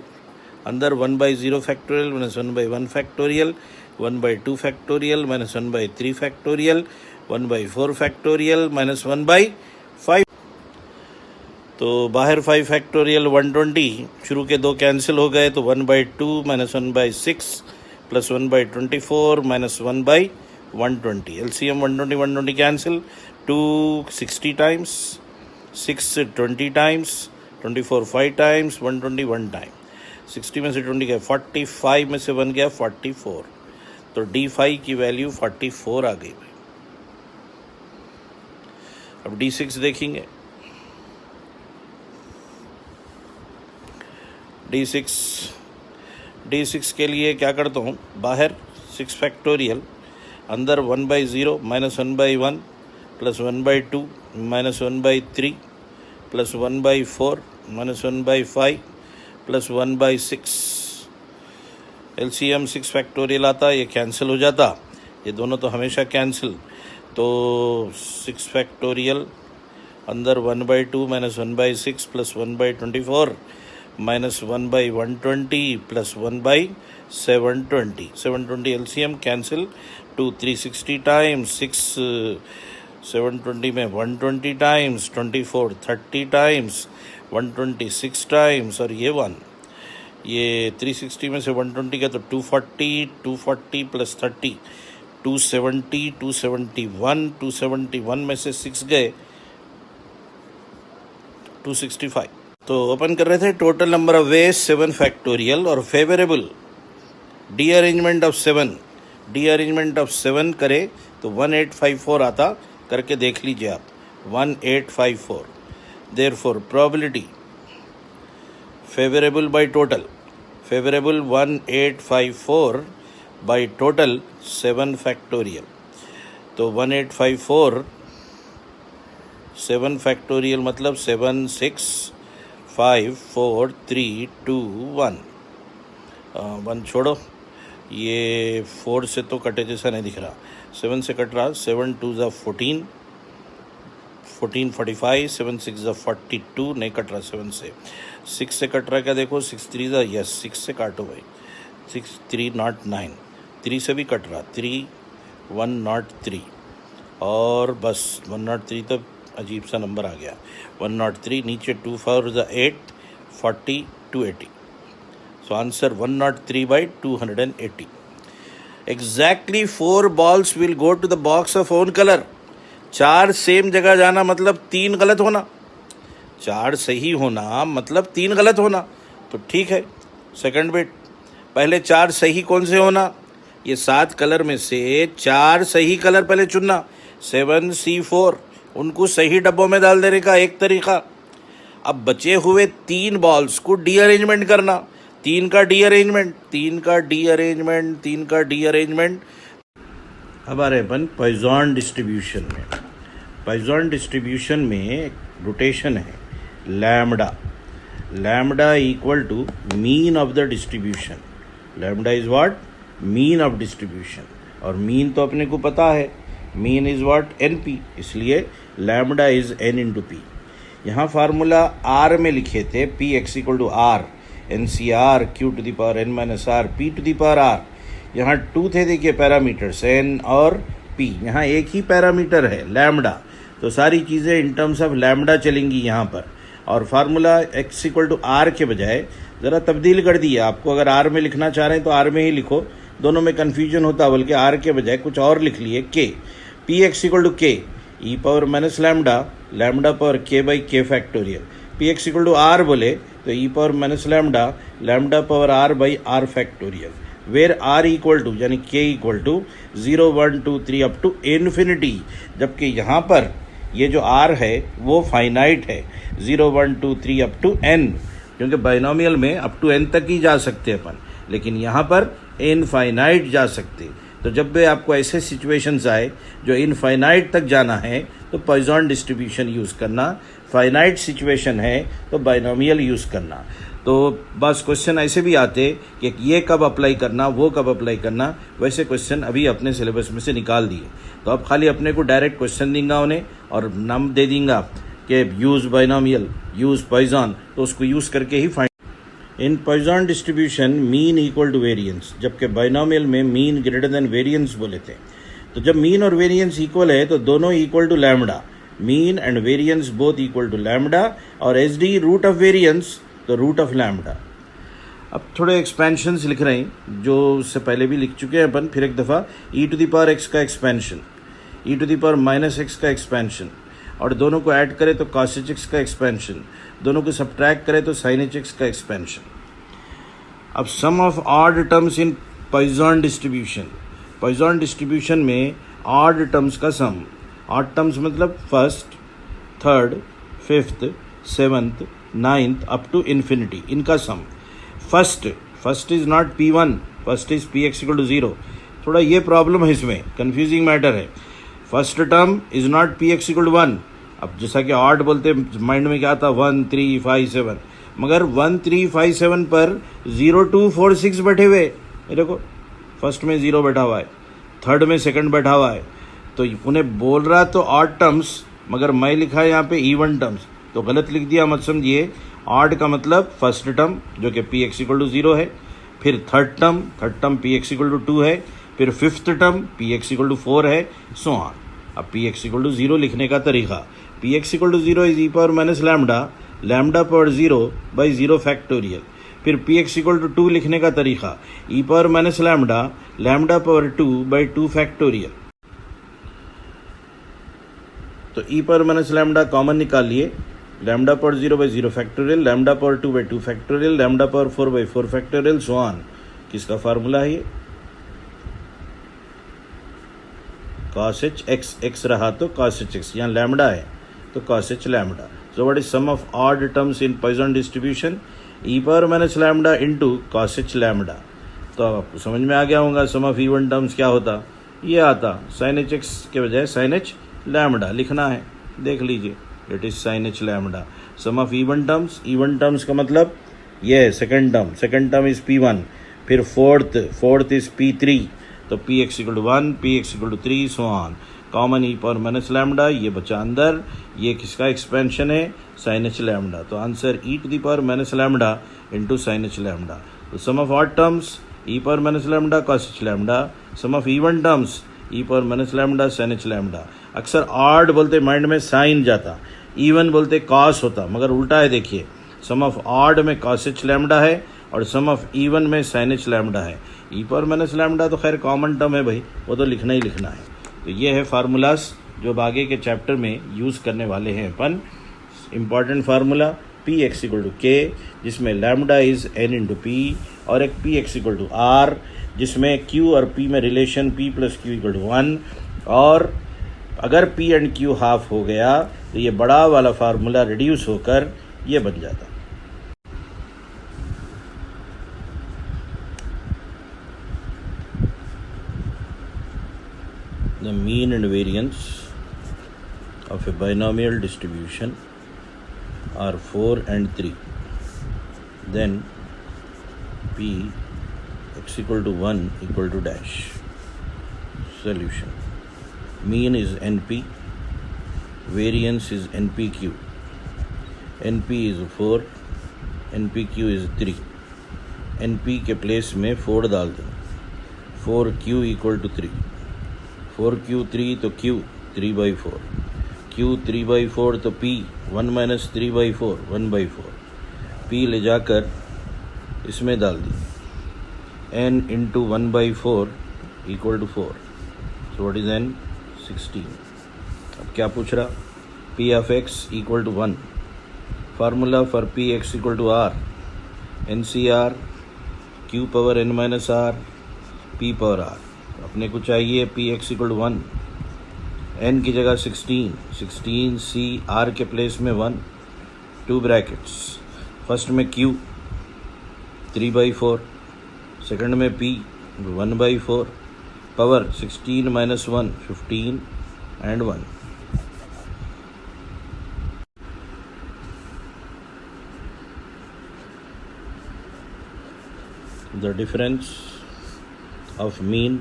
अंदर 1/0 factorial minus 1/1 factorial, 1/2 factorial minus 1/3 factorial, 1/4 factorial minus 1/5। तो बाहर 5 फैक्टोरियल 120, शुरू के 2 कैंसिल हो गए, तो 1/2 minus 1/6 plus 1/24 minus 1/120, LCM 120 cancel, 2 60 times, 6 20 times, 24 5 times, 120 1 time. 60 में से 20 गया 45, में से 1 गया 44। तो D5 की वैल्यू 44 आ गई। अब D6 देखेंगे। D6 के लिए क्या करता हूँ? बाहर 6 फैक्टोरियल, अंदर 1/0 minus 1/1 plus 1/2 minus 1/3 plus 1/4 minus 1/5 plus 1/6, LCM 6 factorial आता, ये कैंसिल हो जाता। ये दोनों तो हमेशा कैंसिल। तो 6 फैक्टोरियल, अंदर 1/2 minus 1/6 plus 1/24 minus 1/120 plus 1/720, 720 LCM cancel, 2 360 times, 6 720 में 120 टाइम्स, 24 30 टाइम्स, 126 टाइम्स, और ये 1। ये 360 में से 120 का तो 240 प्लस 30, 270, 271 में से 6 गए 265। तो ओपन कर रहे थे। Total number of ways 7 factorial और फेवरेबल डी अरेंजमेंट ऑफ 7 करे तो 1854 आता। करके देख लीजिए आप, 1854। Therefore probability favourable by total, favourable 1854 by total 7 factorial. तो 1854 7 फैक्टोरियल मतलब 7 6 5 4 3 2 1 1 छोड़ो, ये 4 से तो कटे जैसा नहीं दिख रहा, 7 से कट रहा, 7 2 ज़ा 14, 14 45, 7 6 ज़ा 42, नहीं कट रहा 7 से। 6 से कट रहा है क्या देखो, 6 3 ज़ा, यस 6 से काटो भाई, 6 3 नॉट 9, 3 से भी कट रहा, 3 1 नॉट 3, और बस 103 तो अजीब सा नंबर आ गया, 103, नीचे 2 4 ज़ा 8, 40 280। So answer 103 by 280. Exactly 4 balls will go to the box of own color. 4 same जगह जाना मतलब 3 गलत होना, 4 सही होना मतलब 3 गलत होना। तो ठीक है, सेकंड बिट, पहले 4 सही कौन से होना, ये 7 कलर में से 4 सही कलर पहले चुनना, 7C4, उनको सही डब्बों में डाल देने का एक तरीका। अब बचे हुए 3 बॉल्स को डी अरेंजमेंट करना, 3 का डी अरेंजमेंट, 3 का डी अरेंजमेंट, 3 का डी अरेंजमेंट। अब आ रहे अपन पॉइजन डिस्ट्रीब्यूशन में। पॉइजन डिस्ट्रीब्यूशन में रोटेशन है lambda, lambda equal to mean of the distribution. Lambda is what, mean of distribution, और मीन तो अपने को पता है, mean is what, N P, इसलिए lambda is N into P. यहाँ फार्मूला आर में लिखे थे, P x equal to R N C R Q to the power N minus R P to the power are. यहाँ 2 थे देखिए पैरामीटर्स, एन और पी, यहाँ एक ही पैरामीटर है लैम्डा, तो सारी चीज़ें इन टर्म्स ऑफ लैम्डा चलेंगी यहाँ पर। और formula x equal to R के बजाय ज़रा तब्दील कर दिया, आपको अगर आर में लिखना चाह रहे हैं तो आर में ही लिखो, दोनों में कन्फ्यूजन होता, बल्कि आर के बजाय कुछ और लिख लिए, के, P x equal to K E power minus lambda, lambda power K by K factorial. P x equal to R बोले तो E power minus lambda, lambda power R by R factorial, where R equal to यानी K equal to 0 1 2 3 up to infinity. जबकि यहाँ पर ये जो आर है वो फाइनाइट है, 0 1 2 3 अप टू एन, क्योंकि बाइनोमियल में अप टू एन तक ही जा सकते अपन, लेकिन यहाँ पर इनफाइनाइट जा सकते। तो जब भी आपको ऐसे सिचुएशंस आए जो इनफाइनाइट तक जाना है तो पॉइजन डिस्ट्रीब्यूशन यूज़ करना, फाइनाइट सिचुएशन है तो बाइनोमियल यूज़ करना। तो बस क्वेश्चन ऐसे भी आते कि ये कब अप्लाई करना, वो कब अप्लाई करना, वैसे क्वेश्चन अभी अपने सिलेबस में से निकाल दिए। तो अब खाली अपने को डायरेक्ट क्वेश्चन देंगे उन्हें और नाम दे देंगे कि यूज़ बाइनोमियल, यूज़ पॉइजन, तो उसको यूज़ करके ही find. In Poisson distribution mean equal to variance, जबकि बाइनोमियल में मीन ग्रेटर देन वेरिएंस बोले थे। तो जब मीन और वेरिएंस इक्वल है तो दोनों equal to lambda, mean and variance both equal to lambda, और S D root of variance तो रूट ऑफ लैम्डा। अब थोड़े एक्सपेंशंस लिख रहे हैं जो उससे पहले भी लिख चुके हैं अपन, फिर एक दफ़ा e to the power x का expansion, e to the power minus x का एक्सपेंशन, और दोनों को ऐड करें तो cos x का एक्सपेंशन, दोनों को सब्ट्रैक्ट करें तो sin x का एक्सपेंशन। अब sum of odd terms in Poisson distribution, Poisson distribution में ऑड टर्म्स का सम, ऑड टर्म्स मतलब first, third, fifth, seventh, ninth up to infinity, इनका sum. First is not P1, first is Px equal to 0। थोड़ा ये प्रॉब्लम है, इसमें कन्फ्यूजिंग मैटर है। First term is not Px equal to 1। अब जैसा कि ऑड बोलते माइंड में क्या आता, 1 3 5 7, मगर 1 3 5 7 पर 0 2 4 6 बैठे हुए, ये देखो फर्स्ट में 0 बैठा हुआ है, थर्ड में सेकंड बैठा हुआ है, तो उन्हें बोल रहा तो ऑड टर्म्स, मगर मैं लिखा है यहाँ पे इवन टर्म्स, तो गलत लिख दिया मत समझिए। ऑड का मतलब फर्स्ट टर्म जो कि Px इक्वल टू 0 है, फिर third term Px equal to 2 है, फिर fifth term Px equal to 4 है, सो ऑन। अब Px इक्वल टू 0 लिखने का तरीका, Px equal to 0 is E power minus lambda, lambda power 0 by 0 factorial. फिर Px इक्वल टू 2 लिखने का तरीका, E power minus lambda, lambda power 2 by 2 factorial. तो E power minus lambda common निकाल लिए, lambda power 0 by 0 factorial, lambda power 2 by 2 factorial, lambda power 4 by 4 factorial, so on. किसका फार्मूला है ये? cos h x रहा तो cos h x, यहाँ लैम्डा है तो cos h lambda. So what is sum of odd terms in Poisson distribution, e power minus lambda into cos h lambda. तो अब आपको समझ में आ गया होगा सम ऑफ इवन टर्म्स क्या होता, ये आता sin h x के बजाय sin h लैम्डा लिखना है, देख लीजिए, it is sin h lambda. Sum of even terms का मतलब ये सेकंड टर्म इज P1, फिर फोर्थ इज P3, तो Px equal to 1, Px equal to 3, so on. Common E power minus lambda, ये बचा अंदर, ये किसका एक्सपेंशन है, साइन एच लैम्डा. तो answer E to the power minus lambda into sine H lambda. तो sum of odd terms E power minus lambda cos H lambda, sum of even terms E power minus lambda sine H lambda. अक्सर ऑड बोलते माइंड में साइन जाता, इवन बोलते कॉस होता, मगर उल्टा है. देखिए, सम ऑफ ऑड में कॉस एच लैम्डा है और सम ऑफ इवन में साइन एच लैम्डा है. ई पावर माइनस लैम्डा तो खैर कॉमन टर्म है भाई, वो तो लिखना ही लिखना है. तो ये है फार्मूलाज जो आगे के चैप्टर में यूज़ करने वाले हैं अपन. Important formula P x equal to K, जिसमें lambda is N into P, और एक P x equal to R, जिसमें क्यू और पी में relation P plus Q equal to 1. और अगर पी एंड क्यू हाफ हो गया तो ये बड़ा वाला फार्मूला रिड्यूस होकर ये बन जाता. The mean and variance of a binomial distribution are 4 and 3. Then P x equal to 1 equal to dash. Solution. Mean is NP, variance is NPQ. NP is 4, NPQ is 3. NP के प्लेस में 4 डाल दें. 4Q equal to 3. 4Q 3 तो Q 3/4, Q 3/4 तो P 1 minus 3/4 1/4. P ले जाकर इसमें डाल दी, N into 1/4 equal to 4. So what is N? 16. अब क्या पूछ रहा? P of x equal to 1. Formula for P x equal to R, NCR, Q power N minus R, P power R. अपने को चाहिए P x equal to 1, N की जगह 16 सी आर के प्लेस में 1, 2 ब्रैकेट्स. फर्स्ट में क्यू 3/4, सेकंड में P 1/4, power 16 minus 1 15 and 1. The difference of mean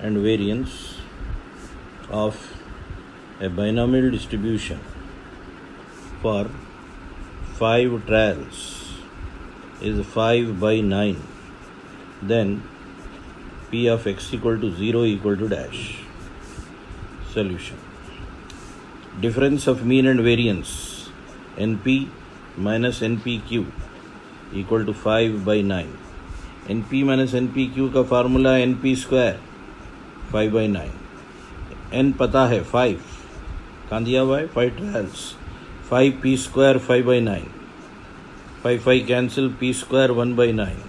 and variance of a binomial distribution for 5 trials is 5/9. Then P of x equal to 0 equal to dash. Solution. Difference of mean and variance NP minus NPQ equal to 5/9. NP minus NPQ का फार्मूला NP स्क्वायर 5/9. N पता है 5, कहाँ दिया हुआ है? 5 trials. 5P square 5/9, 5 cancel, P square 1/9,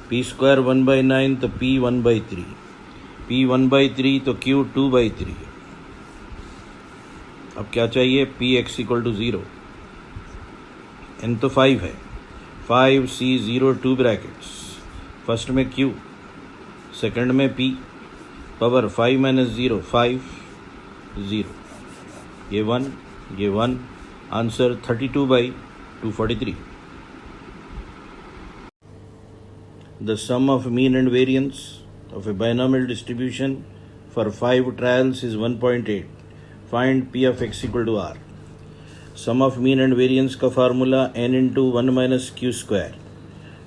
P square 1/9 तो P 1/3, P 1/3 तो Q 2/3. अब क्या चाहिए? P x equal to 0. N तो 5 है, 5C0 2 ब्रैकेट्स. फर्स्ट में Q, सेकंड में P, पावर 5 माइनस 0 5 0. ये 1. Answer 32/243. The sum of mean and variance of a binomial distribution for 5 trials is 1.8. Find P of x equal to R. Sum of mean and variance का formula n into 1 minus Q square,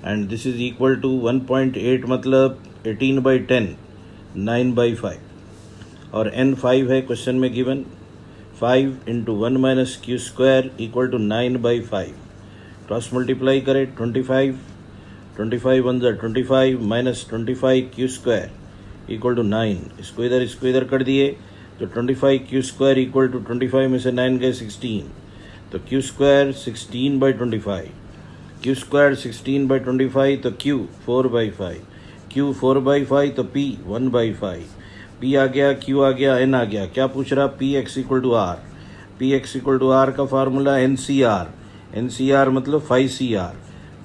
and this is equal to 1.8 मतलब 18/10 9/5. और n 5 है क्वेश्चन में given. 5 into 1 minus Q square equal to 9/5. Cross multiply करें 25 1 25 minus 25 q square equal to 9. इसको इधर कर दिए तो 25 क्यू स्क्वायर इक्वल टू 25 में से 9 गए 16, तो क्यू स्क्वायर 16/25. क्यू स्क्वायर 16/25 तो Q 4/5, Q 4/5 तो P 1/5. P आ गया, Q आ गया, N आ गया. क्या पूछ रहा? P x equal to R. P x equal to R का फार्मूला NCR मतलब 5CR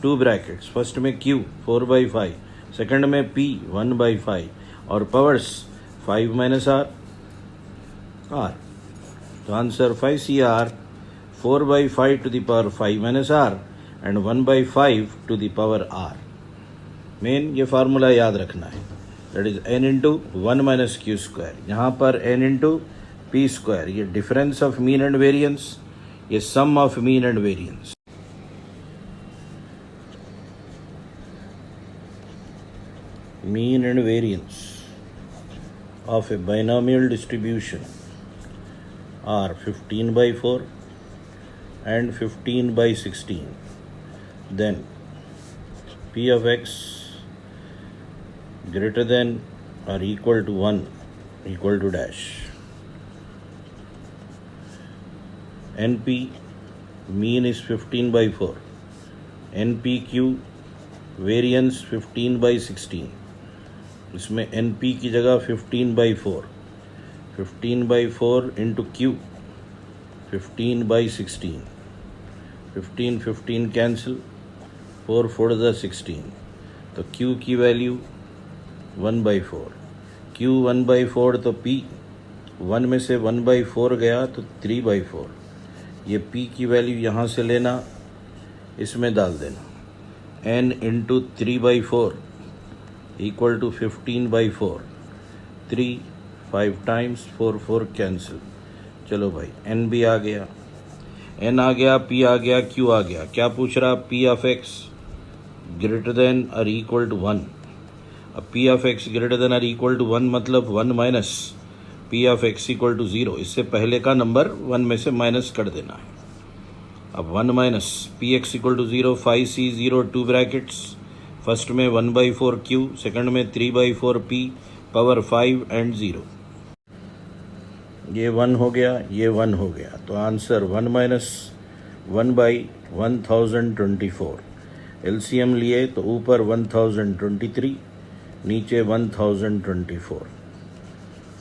2 ब्रैकेट्स. फर्स्ट में Q 4/5, सेकंड में P 1/5 और पावर्स 5 माइनस R. तो answer 5CR 4/5 to the power 5 minus R and 1/5 to the power R. Main ये फार्मूला याद रखना है, that is n into 1 minus Q square, यहाँ पर n इंटू पी स्क्वायर, ये difference of mean and variance, ये sum of mean and variance. Mean and variance of a binomial distribution are 15 by 4 and 15 by 16. Then P of x greater than or equal to 1 equal to dash. NP mean is 15 by 4. NPQ variance 15 by 16. इसमें NP की जगह 15 by 4, 15 by 4 into Q, 15 by 16, 15 cancel, 4 4 16, तो Q की वैल्यू 1 by 4, Q 1 by 4, तो P 1 में से 1 by 4 गया तो 3 by 4, ये P की वैल्यू यहाँ से लेना, इसमें डाल देना, N into 3 by 4 equal to 15 by 4, 3 5 times 4 4 cancel. चलो भाई n भी आ गया, n आ गया, p आ गया, q आ गया. क्या पूछ रहा? p of x greater than और इक्वल टू 1. अब p of x greater than और इक्वल टू 1 मतलब 1 minus p of x equal to 0. इससे पहले का नंबर 1 में से माइनस कर देना है. अब 1 minus P x equal to 0, 5c 0 2 brackets, first में 1 by 4 Q, सेकंड में 3 by 4 P, पावर 5 एंड 0. ये 1 हो गया, ये 1 हो गया, तो आंसर 1 माइनस 1 by 1024. एलसीएम लिए तो ऊपर 1023, नीचे 1024.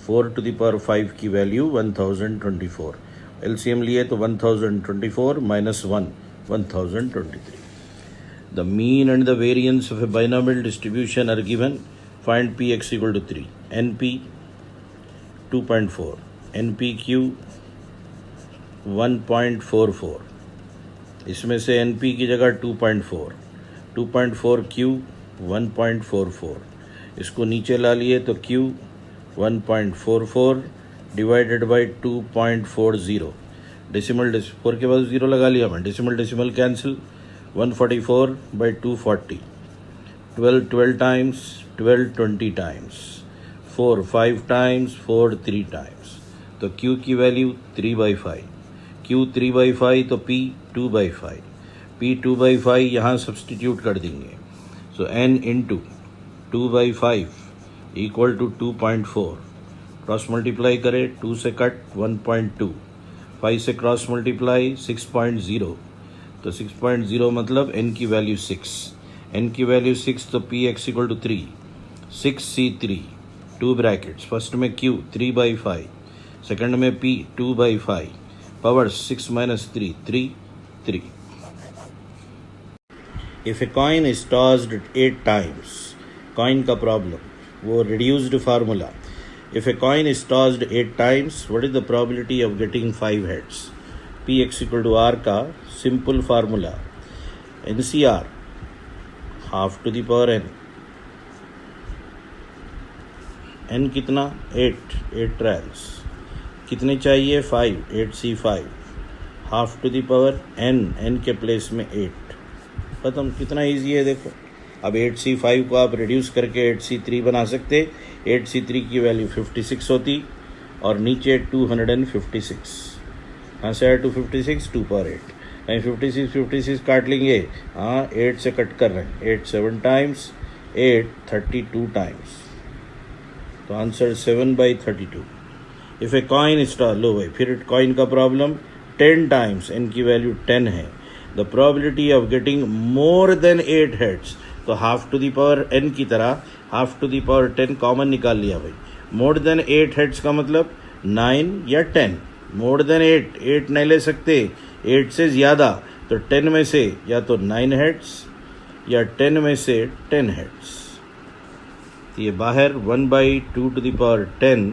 4 to the power 5 की वैल्यू 1024. एलसीएम लिए तो 1024 minus 1 1023. The mean and the variance of a binomial distribution are given. Find Px equal to 3. NP 2.4. NPQ 1.44. इसमें से NP की जगह 2.4, 2.4Q 1.44. इसको नीचे ला लिए तो Q 1.44 डिवाइडेड बाई 2.40. डेसिमल 4 के बाद 0 लगा लिया मैं, decimal cancel, 144 by 240, 12 times, 20 times, 4 5 times, 4 3 times. तो Q की वैल्यू 3 by 5, Q 3 by 5 तो P 2 by 5, P 2 by 5 यहाँ सब्सटीट्यूट कर देंगे. So N into 2 by 5 equal to 2.4. Cross multiply करें, 2 से कट 1.2, 5 से क्रॉस मल्टीप्लाई 6.0, तो 6.0 मतलब n की वैल्यू 6, n की वैल्यू 6, तो P x equal to 3, 6c3 2 brackets, first में q 3 by 5, सेकंड में p 2 by 5, power 6 minus 3 3 3. If a coin is tossed 8 times, coin का प्रॉब्लम, वो reduced formula. If a coin is tossed 8 times, what is the probability of getting 5 heads? Px equal to r का simple formula, NCR half to the power n. n कितना? 8 ट्रायल्स. कितने चाहिए? 5, 8c5 half to the power n के प्लेस में 8. खत्म. कितना इजी है देखो. अब 8c5 को आप रिड्यूस करके 8c3 बना सकते. 8c3 की वैल्यू 56 होती और नीचे 256. कहाँ से आया 256? 2 पावर 8. कहीं 56 काट लेंगे, हाँ 8 से कट कर रहे हैं. 8 7 टाइम्स 8 32 टाइम्स, तो answer 7 by 32. If a coin is tossed, लो भाई फिर कॉइन का प्रॉब्लम, 10 टाइम्स n की वैल्यू 10 है. The probability of getting more than 8 heads, तो half to the power n की तरह half to the power 10 common निकाल लिया भाई. मोर देन 8 हेड्स का मतलब 9 या 10. मोर देन 8 नहीं ले सकते, 8 से ज़्यादा, तो 10 में से या तो 9 हेड्स या 10 में से 10 हेड्स. ये बाहर 1 by 2 to the power 10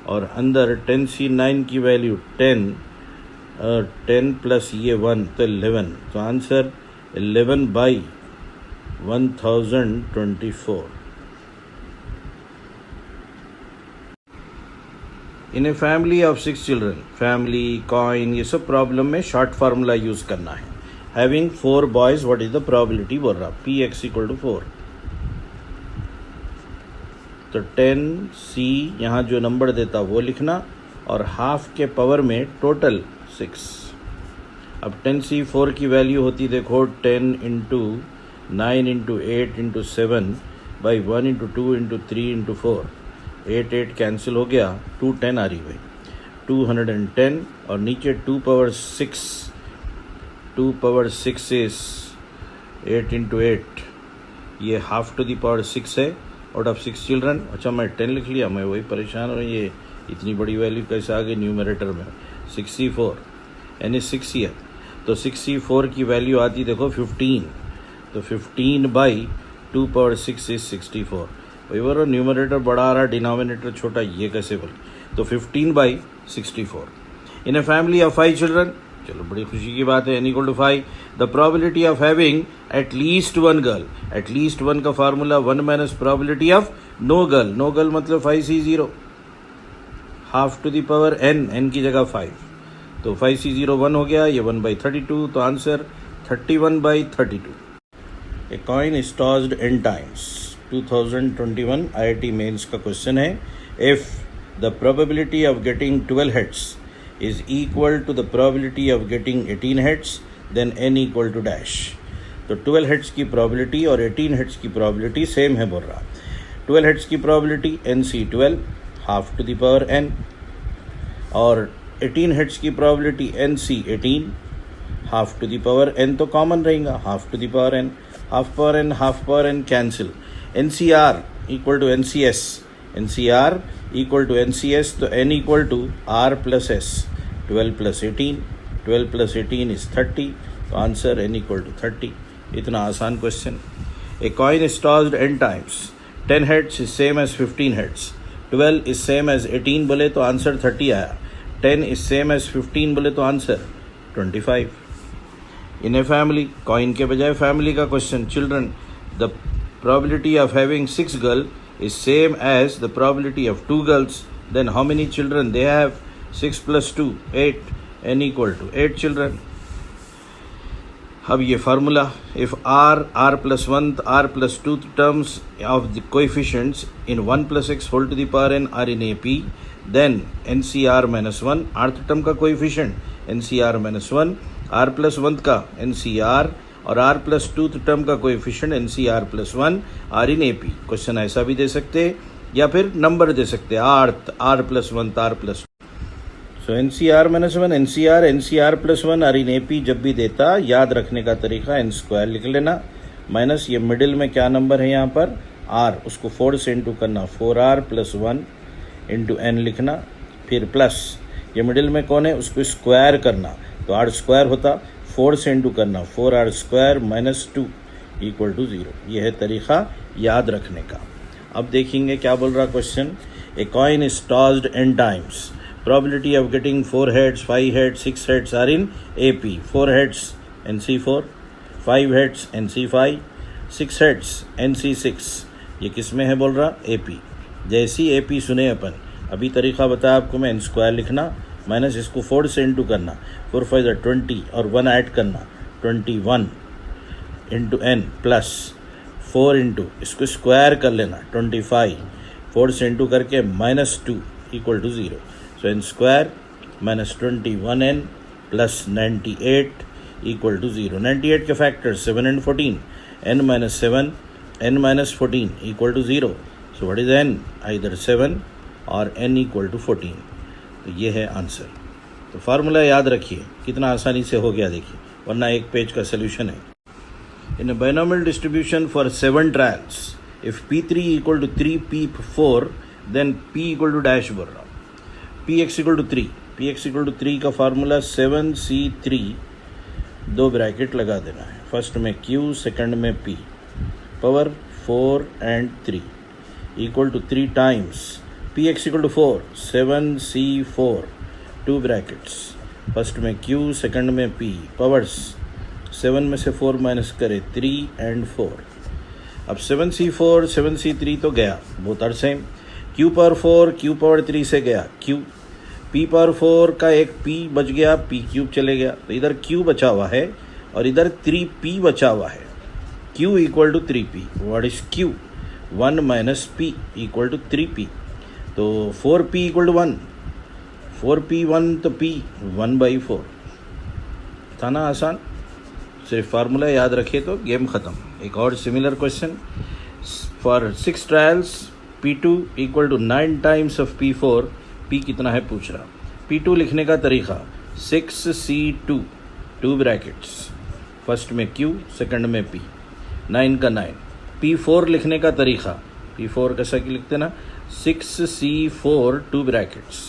और अंदर 10c9 की वैल्यू 10 और 10 प्लस ये 1 तो 11. तो answer 11 by 1024. In a family of 6 children, family, coin, ये सब प्रॉब्लम में शॉर्ट फार्मूला यूज करना है. Having 4 boys, what is the probability बोल रहा, px इक्वल टू 4. तो 10c यहाँ जो नंबर देता वो लिखना और हाफ के पावर में टोटल 6. अब 10c 4 की वैल्यू होती देखो 10 into 9 into 8 into 7 by 1 into 2 into 3 into 4. 8 cancel हो गया, 210 आ रही भाई. 210 और नीचे 2 पावर 6. 2 पावर 6 इज 8 इंटू 8, ये हाफ टू द पावर 6 है. आउट ऑफ 6 चिल्ड्रन, अच्छा मैं 10 लिख लिया, मैं वही परेशान हो रही, ये इतनी बड़ी वैल्यू कैसे आ गई न्यूमरेटर में. 64 यानी 6 ईयर, तो 64 की वैल्यू आती देखो 15. तो 15 बाई 2 पावर 6 इज 64. वही बोलो न्यूमरेटर बड़ा आ रहा, डिनोमिनेटर छोटा, ये कैसे बोले. तो 15 by 64. In a family of 5 children, चलो बड़ी खुशी की बात है, n equal to 5. The probability of having at least 1 girl, at least 1 का formula 1 minus probability of no girl. No girl मतलब 5c0, half to the power n की जगह 5. तो 5c0 1 हो गया, ये 1/32. तो answer 31/32. A coin is tossed n times. 2021 IIT mains का क्वेश्चन है. If the probability of getting 12 heads is equal to the probability of getting 18 heads, then n equal to dash. तो 12 heads की probability और 18 heads की probability same है बोल रहा. 12 heads की probability nc12 half to the power n, और 18 heads की probability nc18 half to the power n. तो common रहेगा half to the power n, half power n cancel. ncr equal to ncs, ncr equal to ncs, तो n equal to r plus s. 12 plus 18, 12 plus 18 is 30. तो आंसर n equal to 30. इतना आसान question. A coin is tossed n times. 10 heads is same as 15 heads. 12 is same as 18 बोले तो आंसर 30 आया. 10 is same as 15 बोले तो answer 25. In a family, coin के बजाय फैमिली का question. Children, the probability of having 6 girls is same as the probability of 2 girls. Then how many children they have? 6 plus 2, 8. n equal to 8 children. अब ये formula, if r plus 1, r plus 2 terms of the coefficients in 1 plus x whole to the power n are in AP, then ncr minus 1, rth term का coefficient ncr minus 1, r plus 1 का ncr और r प्लस 2th टर्म का कोएफिशिएंट ncr प्लस 1 r इन AP. क्वेश्चन ऐसा भी दे सकते या फिर नंबर दे सकते, r प्लस 1 r प्लस. सो ncr minus 1 ncr plus 1 r इन AP जब भी देता, याद रखने का तरीका n स्क्वायर लिख लेना, माइनस ये मिडिल में क्या नंबर है यहाँ पर r, उसको 4 से इंटू करना, 4r प्लस 1 इंटू n लिखना, फिर प्लस ये मिडिल में कौन है उसको स्क्वायर करना, तो r स्क्वायर होता, 4 से इंटू करना, 4r square minus 2 equal to 0. यह है तरीका याद रखने का. अब देखेंगे क्या बोल रहा question. A coin is tossed n times. Probability of getting 4 heads, 5 heads, 6 heads are in AP. 4 heads nc4, 5 heads nc5, 6 heads nc6. ये किस में है बोल रहा, AP. जैसी AP सुने अपन, अभी तरीका बताया आपको मैं, n स्क्वायर लिखना माइनस इसको 4 से इंटू करना, 4 5 20 और 1 ऐड करना, 21 इंटू n प्लस 4 इंटू इसको स्क्वायर कर लेना, 25 4 से इंटू करके minus 2 equal to 0. So n square minus 21n plus 98 equal to 0. 98 के factor 7 and 14, n minus 7 n minus 14 equal to 0. So what is n, either 7 और n इक्वल टू 14. तो ये है आंसर. तो फार्मूला याद रखिए, कितना आसानी से हो गया देखिए, वरना एक पेज का सोल्यूशन है. In a binomial distribution for 7 trials, if P3 equal to 3 P4, then P equal to dash बोल रहा हूँ, Px equal to 3. Px equal to 3 का फार्मूला 7C3, 2 ब्रैकेट लगा देना है, फर्स्ट में Q सेकंड में P, power 4 and 3 equal to 3 times Px equal to 4, 7C4, 2 brackets, first में Q सेकंड में P, पावर्स 7 में से 4 माइनस करे 3 and 4, अब 7c4 7c3 तो गया, both are same. q power 4 q power 3 से गया q, p पावर 4 का एक p बच गया, p क्यूब चले गया, तो इधर q बचा हुआ है और इधर 3p बचा हुआ है। q equal to 3p, what is q? 1 minus p equal to 3p, तो 4p इक्वल टू 1, 4p 1 तो p 1/4। था ना आसान? सिर्फ फार्मूला याद रखिए तो गेम ख़त्म। एक और similar question, for 6 trials P2 equal to 9 times of P4, P कितना है पूछ रहा। P2 लिखने का तरीका 6C2, 2 ब्रैकेट्स, फर्स्ट में Q सेकंड में P, 9 का 9। P4 लिखने का तरीका, P4 कैसा कि लिखते ना, 6C4, 2 ब्रैकेट्स,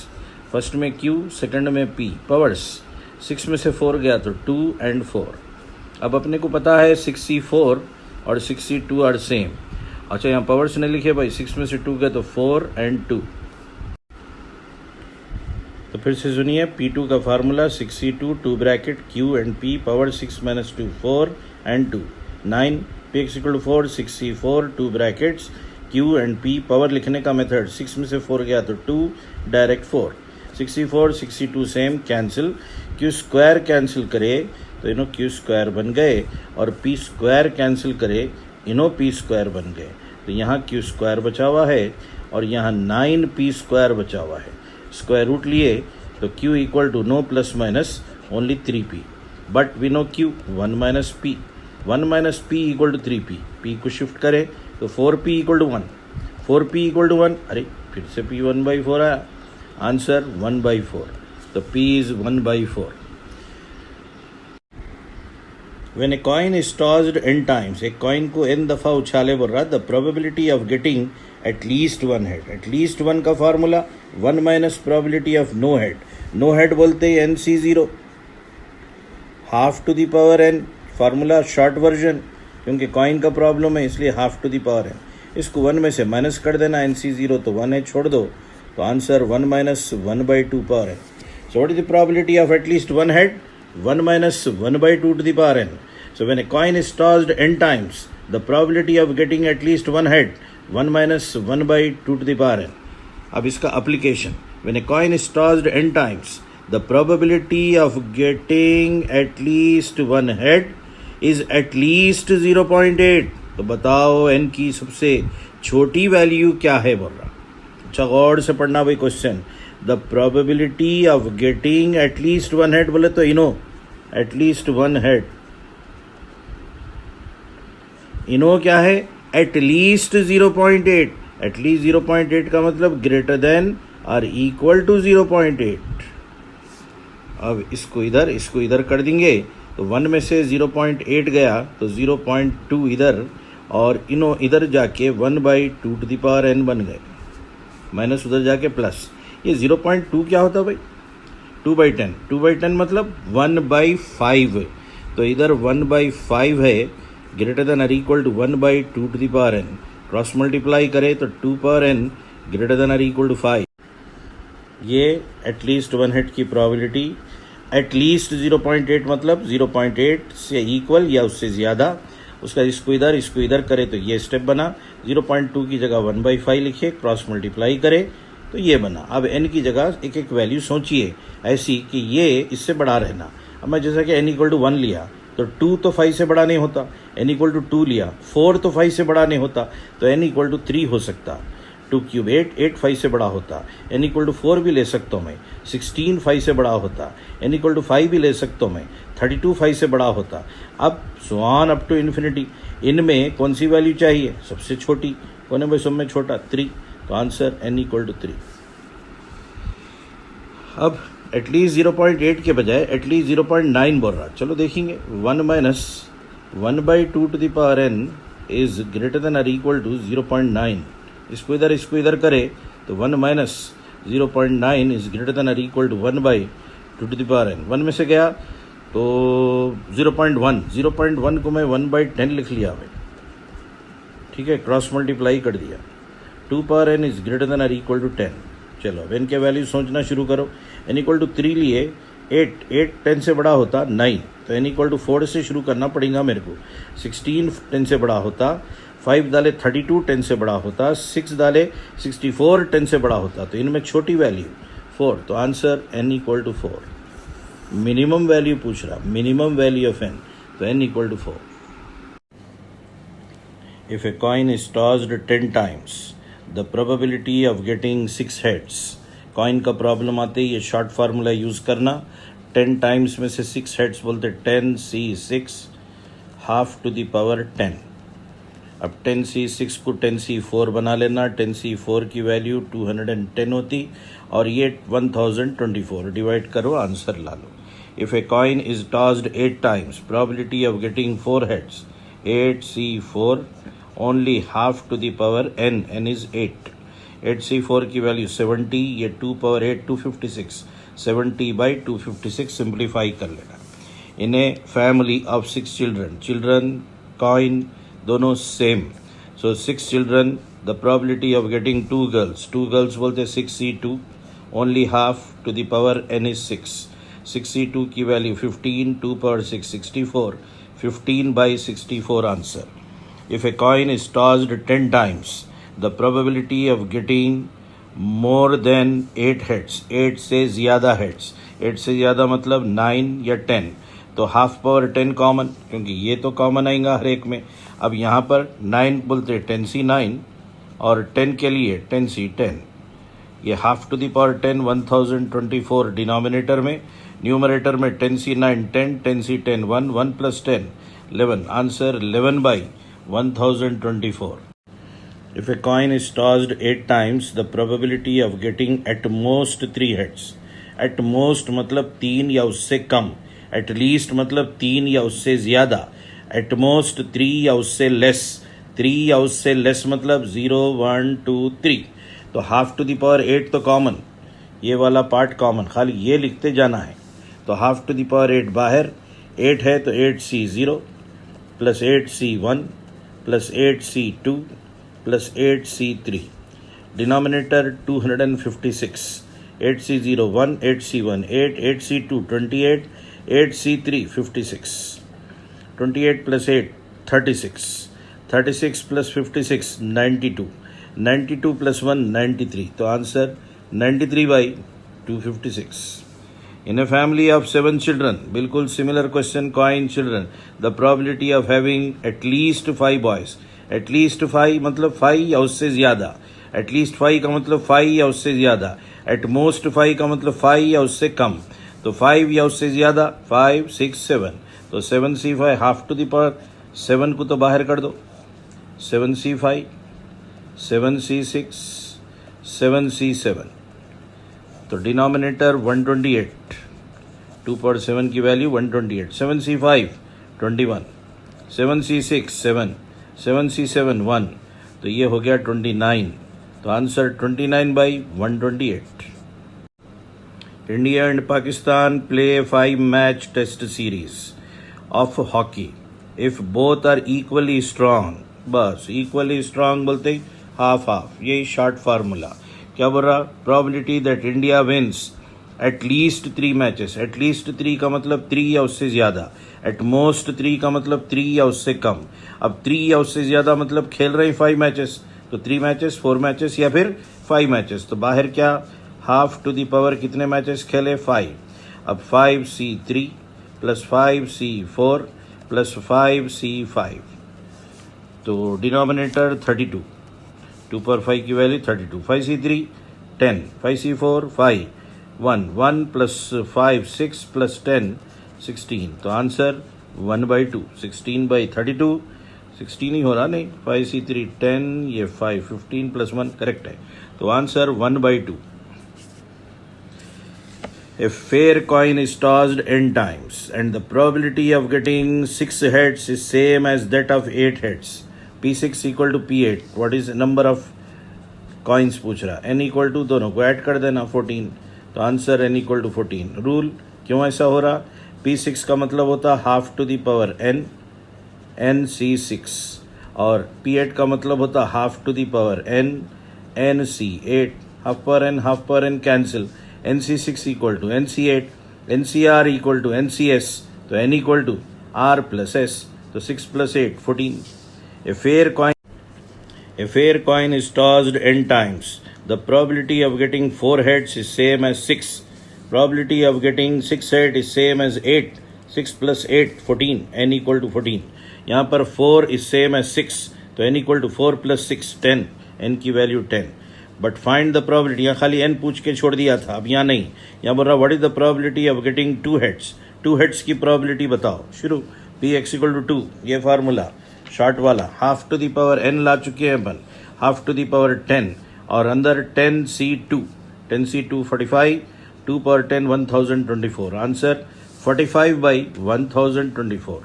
फर्स्ट में Q सेकंड में P, पावर्स 6 में से 4 गया तो 2 and 4। अब अपने को पता है 6C4 और 6C2 आर सेम। अच्छा यहाँ पावर्स नहीं लिखे भाई, 6 में से 2 गया तो 4 and 2। तो फिर से सुनिए, P2 का formula 6C2, 2 bracket Q and P, power 6 minus 2 4 and 2, 9, Px equal to 4, 6C4, 2 brackets Q and P। Power लिखने का मेथड, 6 में से 4 गया तो 2, direct 4, 6C4 6C2 same, cancel, Q square cancel करे तो इनो Q स्क्वायर बन गए, और P स्क्वायर कैंसिल करे इनो P स्क्वायर बन गए। तो यहाँ Q स्क्वायर बचा हुआ है और यहाँ 9P स्क्वायर बचा हुआ है। स्क्वायर रूट लिए तो Q equal to no plus minus only 3P, but we know Q 1 minus P, 1 minus P equal to 3P, P को शिफ्ट करें तो 4P equal to 1, 4P equal to 1, अरे फिर से P 1/4 आया, आंसर 1/4, तो P is 1/4। When a coin is tossed n times, एक कॉइन को n दफ़ा उछाले बोल रहा, the probability of getting at least one head, at least one का formula 1 minus probability of no head, no head बोलते ही NC0, half to the power n, formula short version, क्योंकि कॉइन का प्रॉब्लम है इसलिए half to the power n, इसको 1 में से माइनस कर देना, NC0 तो 1 है, छोड़ दो, तो answer 1 minus 1/2 power n। So what is the probability of at least one head? 1 minus 1/2 to the power n. So when a coin is tossed n times, the probability of getting at least one head, 1 minus 1/2 to the power n. अब इसका application, when a coin is tossed n times, the probability of getting at least one head is at least 0.8. तो बताओ n की सबसे छोटी वैल्यू क्या है बोल रहा। अच्छा गौर से पढ़ना भाई question, the probability of getting at least one head बोले तो इनो एट लीस्ट वन हेड, इनो क्या है? एट लीस्ट 0.8, एट लीस्ट 0.8 का मतलब ग्रेटर देन और इक्वल टू 0.8। अब इसको इधर कर देंगे तो 1 में से 0.8 गया तो 0.2 इधर, और इनो इधर जाके 1/2 to the power n बन गए, माइनस उधर जाके प्लस। ये 0.2 क्या होता भाई? 2/10, 2/10 मतलब 1/5, तो इधर 1/5 है, ग्रेटर देन और equal to 1/2 to the power n, cross multiply करे तो 2 power n ग्रेटर देन और इक्वल टू 5। ये एटलीस्ट वन हेड की प्रोबेबिलिटी, एटलीस्ट 0.8 मतलब 0.8 से इक्वल या उससे ज़्यादा, उसका इसको इधर करे तो ये स्टेप बना, 0.2 की जगह 1/5 लिखे, क्रॉस मल्टीप्लाई करे तो ये बना। अब n की जगह एक एक वैल्यू सोचिए ऐसी कि ये इससे बड़ा रहना। अब मैं जैसा कि n इक्वल टू 1 लिया तो 2 तो 5 से बड़ा नहीं होता, n इक्वल टू 2 लिया, 4 तो 5 से बड़ा नहीं होता, तो n इक्वल टू 3 हो सकता, 2 क्यूब 8, 8 5 से बड़ा होता, n इक्वल टू 4 भी ले सकता हूँ मैं, 16 5 से बड़ा होता, n इक्वल टू 5 भी ले सकता हूँ मैं, 32 5 से बड़ा होता। अब so on up to infinity, इनमें कौन सी वैल्यू चाहिए? सबसे छोटी, कौन है भाई सब में छोटा? 3, तो आंसर n इक्वल टू 3। अब एटलीस्ट 0.8 के बजाय एटलीस्ट 0.9 बोल रहा, चलो देखेंगे। 1 minus 1/2 to the power n is greater than और इक्वल टू 0.9, इसको इधर करे तो 1 माइनस 0.9 इज ग्रेटर देन और equal to 1/2 to the power n। 1 में से गया तो 0.1 को मैं 1/10 लिख लिया भाई, ठीक है, क्रॉस मल्टीप्लाई कर दिया, 2 power n is greater than और इक्वल टू 10। चलो अब n के वैल्यू सोचना शुरू करो, n इक्वल टू 3 लिए, 8 10 से बड़ा होता 9, तो n इक्वल टू 4 से शुरू करना पड़ेगा मेरे को, 16 10 से बड़ा होता, 5 डाले 32 10 से बड़ा होता, 6 डाले 64 10 से बड़ा होता, तो इनमें छोटी वैल्यू 4, तो answer n equal to 4. Minimum value पूछ रहा, मिनिमम वैल्यू ऑफ n, तो n equal to 4. If a coin is tossed 10 times, the probability of getting 6 heads. Coin का प्रॉब्लम आते ही ये शॉर्ट फार्मूला यूज करना. 10 टाइम्स में से 6 हेड्स बोलते 10c6 half to the power 10. अब 10c6 को 10c4 बना लेना. 10c4 की वैल्यू 210 होती और ये 1024. डिवाइड करो, आंसर ला लो. If a coin is tossed 8 times, probability of getting 4 heads 8c4 only half to the power n. n is 8. 8c4 की वैल्यू 70, ये 2 पावर 8 256. 70 बाई 256 सिंप्लीफाई कर लेना. In a family of 6 children, children coin दोनों same, so 6 children, the probability of getting 2 girls, 2 girls बोलते 6c2 only half to the power n is 6. 6c2 की value 15, 2 power 6 64. 15 by 64 answer. If a coin is tossed 10 times, the probability of getting more than 8 heads, 8 से ज़्यादा heads, 8 से ज़्यादा मतलब 9 या 10, तो हाफ पावर 10 कॉमन, क्योंकि ये तो कॉमन आएगा हर एक में. अब यहाँ पर 9 बोलते 10c9 और 10 के लिए 10c10. ये half to the power 10 1024 denominator में, न्यूमरेटर में 10c9 10, 10c10 1, 1 plus 10 11. Answer 11 by 1024. If a coin is tossed 8 times, the probability of getting at most 3 heads. At most मतलब 3 या उससे कम. At least मतलब 3 या उससे ज़्यादा. At most 3 या उससे less. 3 या उससे less मतलब 0 1 2 3. तो हाफ टू द पावर 8 तो कॉमन, ये वाला पार्ट कॉमन, खाली ये लिखते जाना है. तो हाफ टू द पावर 8 बाहर, 8 है तो 8c0 plus 8c1 plus 8c2 plus 8c3. Denominator 256. 8c0 1, 8c1 8, 8c2 28, 8c3 56. 28 plus 8 36. 36 plus 56 92. 92 plus 1 93. तो answer 93 by 256. In a family of 7 children, बिल्कुल similar question, coin children, the probability of having at least 5 boys. At least 5 मतलब 5 या उससे ज़्यादा. At least 5 का मतलब 5 या उससे ज़्यादा. At most 5 का मतलब 5 या उससे कम. तो 5 या उससे ज़्यादा 5 6 7. तो 7c5 half to the power 7 को तो बाहर कर दो. 7c5 7c6 7c7. तो डिनोमिनेटर 128. 2 पावर 7 की वैल्यू 128. 7c5 21. 7c6 7. 7c7 1. तो ये हो गया 29. तो answer 29 by 128. India and Pakistan play 5 match test series of hockey. If both are equally strong, बस इक्वली स्ट्रांग बोलते हाफ हाफ, यही शॉर्ट फार्मूला. क्या बोल रहा? Probability that India wins at least 3 matches. At least 3 का मतलब 3 या उससे ज़्यादा. एट मोस्ट 3 का मतलब 3 या उससे कम. अब 3 या उससे ज़्यादा मतलब खेल रहे हैं 5 मैचेस, तो 3 मैचेस 4 मैचेस या फिर 5 मैचेस. तो बाहर क्या, हाफ टू द पावर कितने मैचेस खेले 5. अब 5c3 plus 5c4 plus 5c5. तो डिनोमिनेटर 32. 2 पावर 5 की value 32. 5c3 10, 5c4 5, 1 1 plus 5 6 plus 10 16. तो आंसर 1 बाई 2. 16 बाई 32. 16 ही हो रहा, नहीं 5c3 10, ये 5 15 प्लस 1 करेक्ट है. तो answer 1 by 2. A fair coin is tossed n times and the probability of getting 6 heads is same as that of 8 heads. P6 equal to P8. What is the number of coins पूछ रहा. n equal to दोनों को ऐड कर देना 14. तो answer n equal to 14. Rule क्यों ऐसा हो रहा? P6 का मतलब होता half to the power n, nc6, और P8 का मतलब होता half to the power n, nc8. Half पर n cancel. nc6 equal to nc8, ncr equal to ncs. तो n equal to r plus s. तो 6 plus 8 14. A fair coin A fair coin is tossed n times. The probability of getting 4 heads is same as 6. Probability of getting 6 heads is same as 8. 6 plus 8, 14. N equal to 14. यहाँ पर 4 is same as 6. तो n equal to 4 plus 6, 10. n की value 10. But find the probability, यहाँ खाली n पूछ के छोड़ दिया था, अब यहाँ नहीं. यहाँ बोल रहा what is the probability of getting 2 heads. 2 heads की प्रोबेबिलिटी बताओ. शुरू. पी एक्स इक्वल टू 2, ये फार्मूला शॉर्ट वाला. Half to the power n ला चुके हैं अपन. हाफ टू द पावर 10 और अंदर 10c2. 10c2 45. 2 पावर 10 1024. Answer 45 by 1024.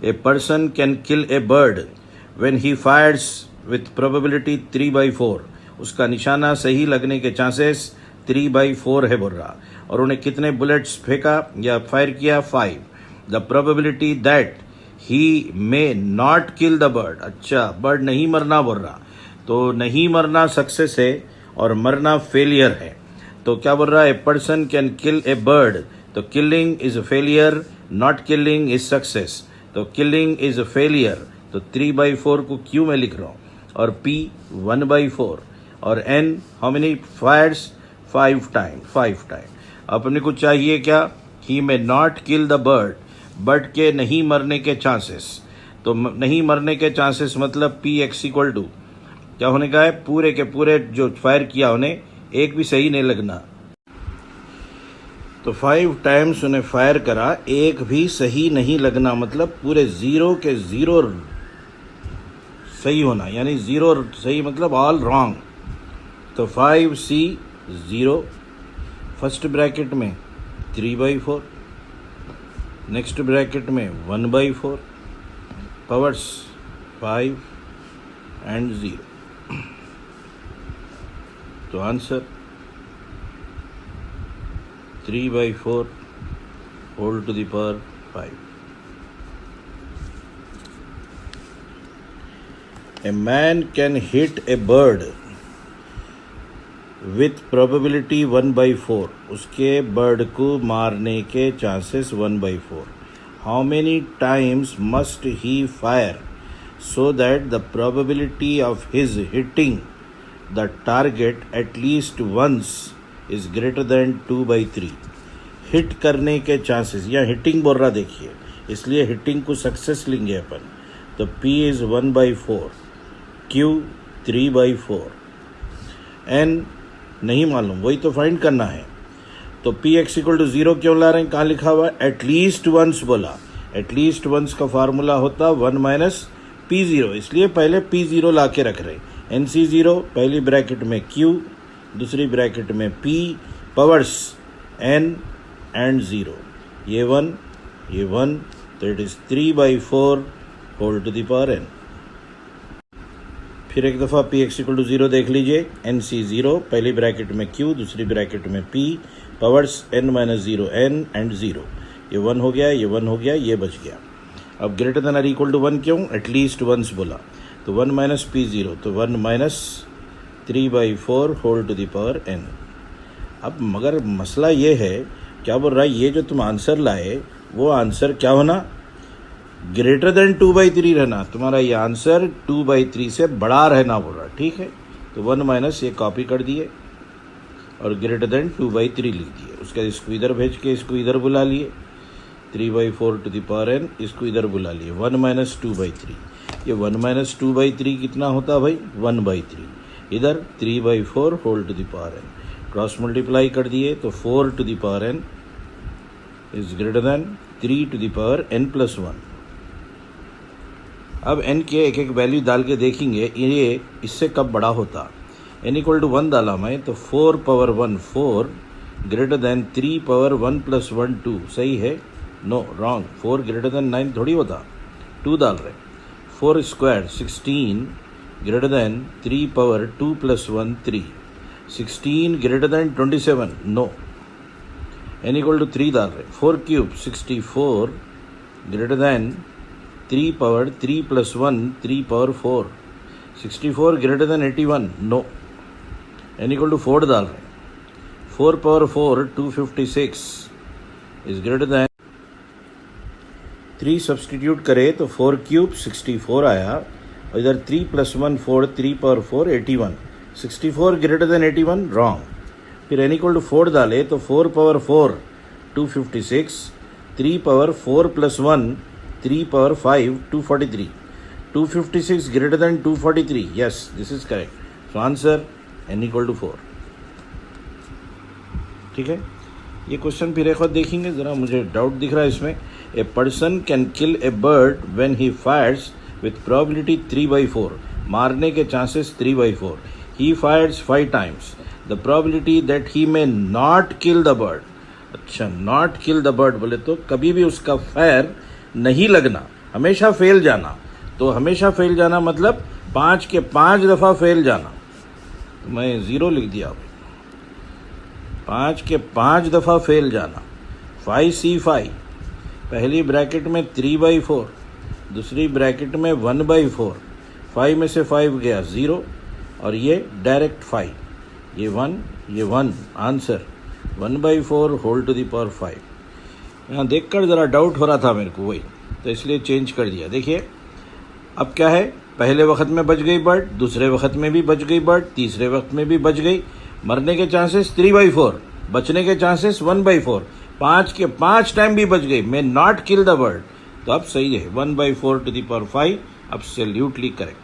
A person can kill a bird when he fires with probability 3 by 4. उसका निशाना सही लगने के चांसेस 3 by 4 है बोल रहा. और उन्हें कितने बुलेट्स फेंका या फायर किया? 5. The probability that he may not kill the bird. अच्छा, बर्ड नहीं मरना बोल रहा. तो नहीं मरना सक्सेस है और मरना फेलियर है. तो क्या बोल रहा है? A person can kill a bird. तो killing is a failure, not killing is success. तो किलिंग इज अ फेलियर. तो 3 by 4 को क्यू में लिख रहा हूं. और P 1 by 4. और N how many fires? 5 time. अपने को चाहिए क्या? He may not kill the bird. Bird के नहीं मरने के चांसेस. तो नहीं मरने के चांसेस मतलब P x इक्वल टू क्या होने का है? पूरे के पूरे जो फायर किया उन्हें एक भी सही नहीं लगना. तो 5 टाइम्स उन्हें फायर करा, एक भी सही नहीं लगना मतलब पूरे 0 के 0 सही होना. यानी 0 सही मतलब ऑल रॉन्ग. तो 5C 0. फर्स्ट ब्रैकेट में 3 by 4. नेक्स्ट ब्रैकेट में 1 by 4. Powers 5 and 0. तो answer 3 by 4 whole to the power 5. A man can hit a bird with probability 1 by 4. उसके बर्ड को मारने के chances 1 by 4. How many times must he fire so that the probability of his hitting the target at least once is greater than 2 by 3. Hit करने के चांसेस, या हिटिंग बोल रहा देखिए, इसलिए हिटिंग को सक्सेस लेंगे अपन. तो P is 1 by 4. Q 3 by 4. N नहीं मालूम, वही तो फाइंड करना है. तो P x इक्वल टू 0 क्यों ला रहे हैं? कहाँ लिखा हुआ है? एटलीस्ट वंस बोला. एटलीस्ट वंस का फार्मूला होता 1 माइनस P0, इसलिए पहले P0 ला के रख रहे. NC0 पहली ब्रैकेट में Q, दूसरी ब्रैकेट में P, पावर्स N एंड 0. ये 1, तो it is 3 by 4 whole to the power N. फिर एक दफ़ा P x इक्वल टू 0 देख लीजिए. NC0 पहली ब्रैकेट में Q, दूसरी ब्रैकेट में P, powers N minus 0 N and 0. ये 1 हो गया, ये 1 हो गया, ये बच गया. अब greater than or equal to 1 क्यों? एटलीस्ट वंस बोला. तो 1 माइनस P0, तो 1 minus 3 by 4 whole to the power N. अब मगर मसला ये है, क्या बोल रहा है? ये जो तुम आंसर लाए वो आंसर क्या होना? ग्रेटर देन 2 by 3 रहना. तुम्हारा ये आंसर 2 by 3 से बड़ा रहना बोल रहा. ठीक है, तो 1 माइनस ये कॉपी कर दिए और ग्रेटर देन 2 by 3 लिख दिए. उसके बाद इसको इधर भेज के इसको इधर बुला लिए. 3 by 4 to the power N, इसको इधर बुला लिए. 1 माइनस 2 by 3. ये 1 माइनस 2 by 3 कितना होता भाई? 1 by 3. इधर 3 by 4 whole to the power N. Cross multiply कर दिए तो 4 to the power N is greater than 3 to the power N plus 1. अब n के एक एक वैल्यू डाल के देखेंगे ये इससे कब बड़ा होता. n इक्वल टू 1 डाला मैं, तो 4 power 1 4 greater than 3 power 1 plus 1 2. सही है? No, wrong. 4 ग्रेटर देन 9 थोड़ी होता. 2 डाल रहे. 4 square 16 greater than 3 power 2 plus 1 3. 16 greater than 27. No. n equal to 3 डाल रहे. 4 cube 64 greater than 3 power 3 plus 1 3 power 4. 64 greater than 81. No. n equal to 4 डाल रहे. 4 power 4 256 is greater than 3. Substitute करे तो 4 क्यूब 64 आया और इधर 3 + 1 4, 3 पावर 4 81, 64 ग्रेटर देन 81 रॉन्ग। फिर n = 4 डाले तो 4 power 4 256, 3 power 4 + 1 3 power 5 243, 256 greater than 243, yes this is correct. So answer n = 4। ठीक है, ये क्वेश्चन फिर एक बार देखेंगे, ज़रा मुझे डाउट दिख रहा है इसमें। A person can kill a bird when he fires with probability 3/4, मारने के chances 3/4। He fires 5 times, the probability that he may not kill the bird. अच्छा, नॉट किल द बर्ड बोले तो कभी भी उसका फायर नहीं लगना, हमेशा फेल जाना। तो हमेशा फेल जाना मतलब 5 के 5 दफ़ा फेल जाना। तो मैं 0 लिख दिया, 5 के 5 दफ़ा फेल जाना। 5C5, पहली ब्रैकेट में 3/4, दूसरी ब्रैकेट में 1/4, 5 में से 5 गया 0, और ये डायरेक्ट 5, ये 1, ये 1, answer 1/4 whole to the power 5। यहाँ देखकर ज़रा डाउट हो रहा था मेरे को, वही तो इसलिए चेंज कर दिया। देखिए अब क्या है, पहले वक्त में बच गई बर्ड, दूसरे वक्त में भी बच गई बर्ड, तीसरे वक्त में भी बच गई। मरने के चांसेस 3/4, बचने के चांसेस 1/4, 5 के 5 टाइम भी बच गई। May not kill the bird, तो अब सही है 1/4 to the power 5, absolutely correct.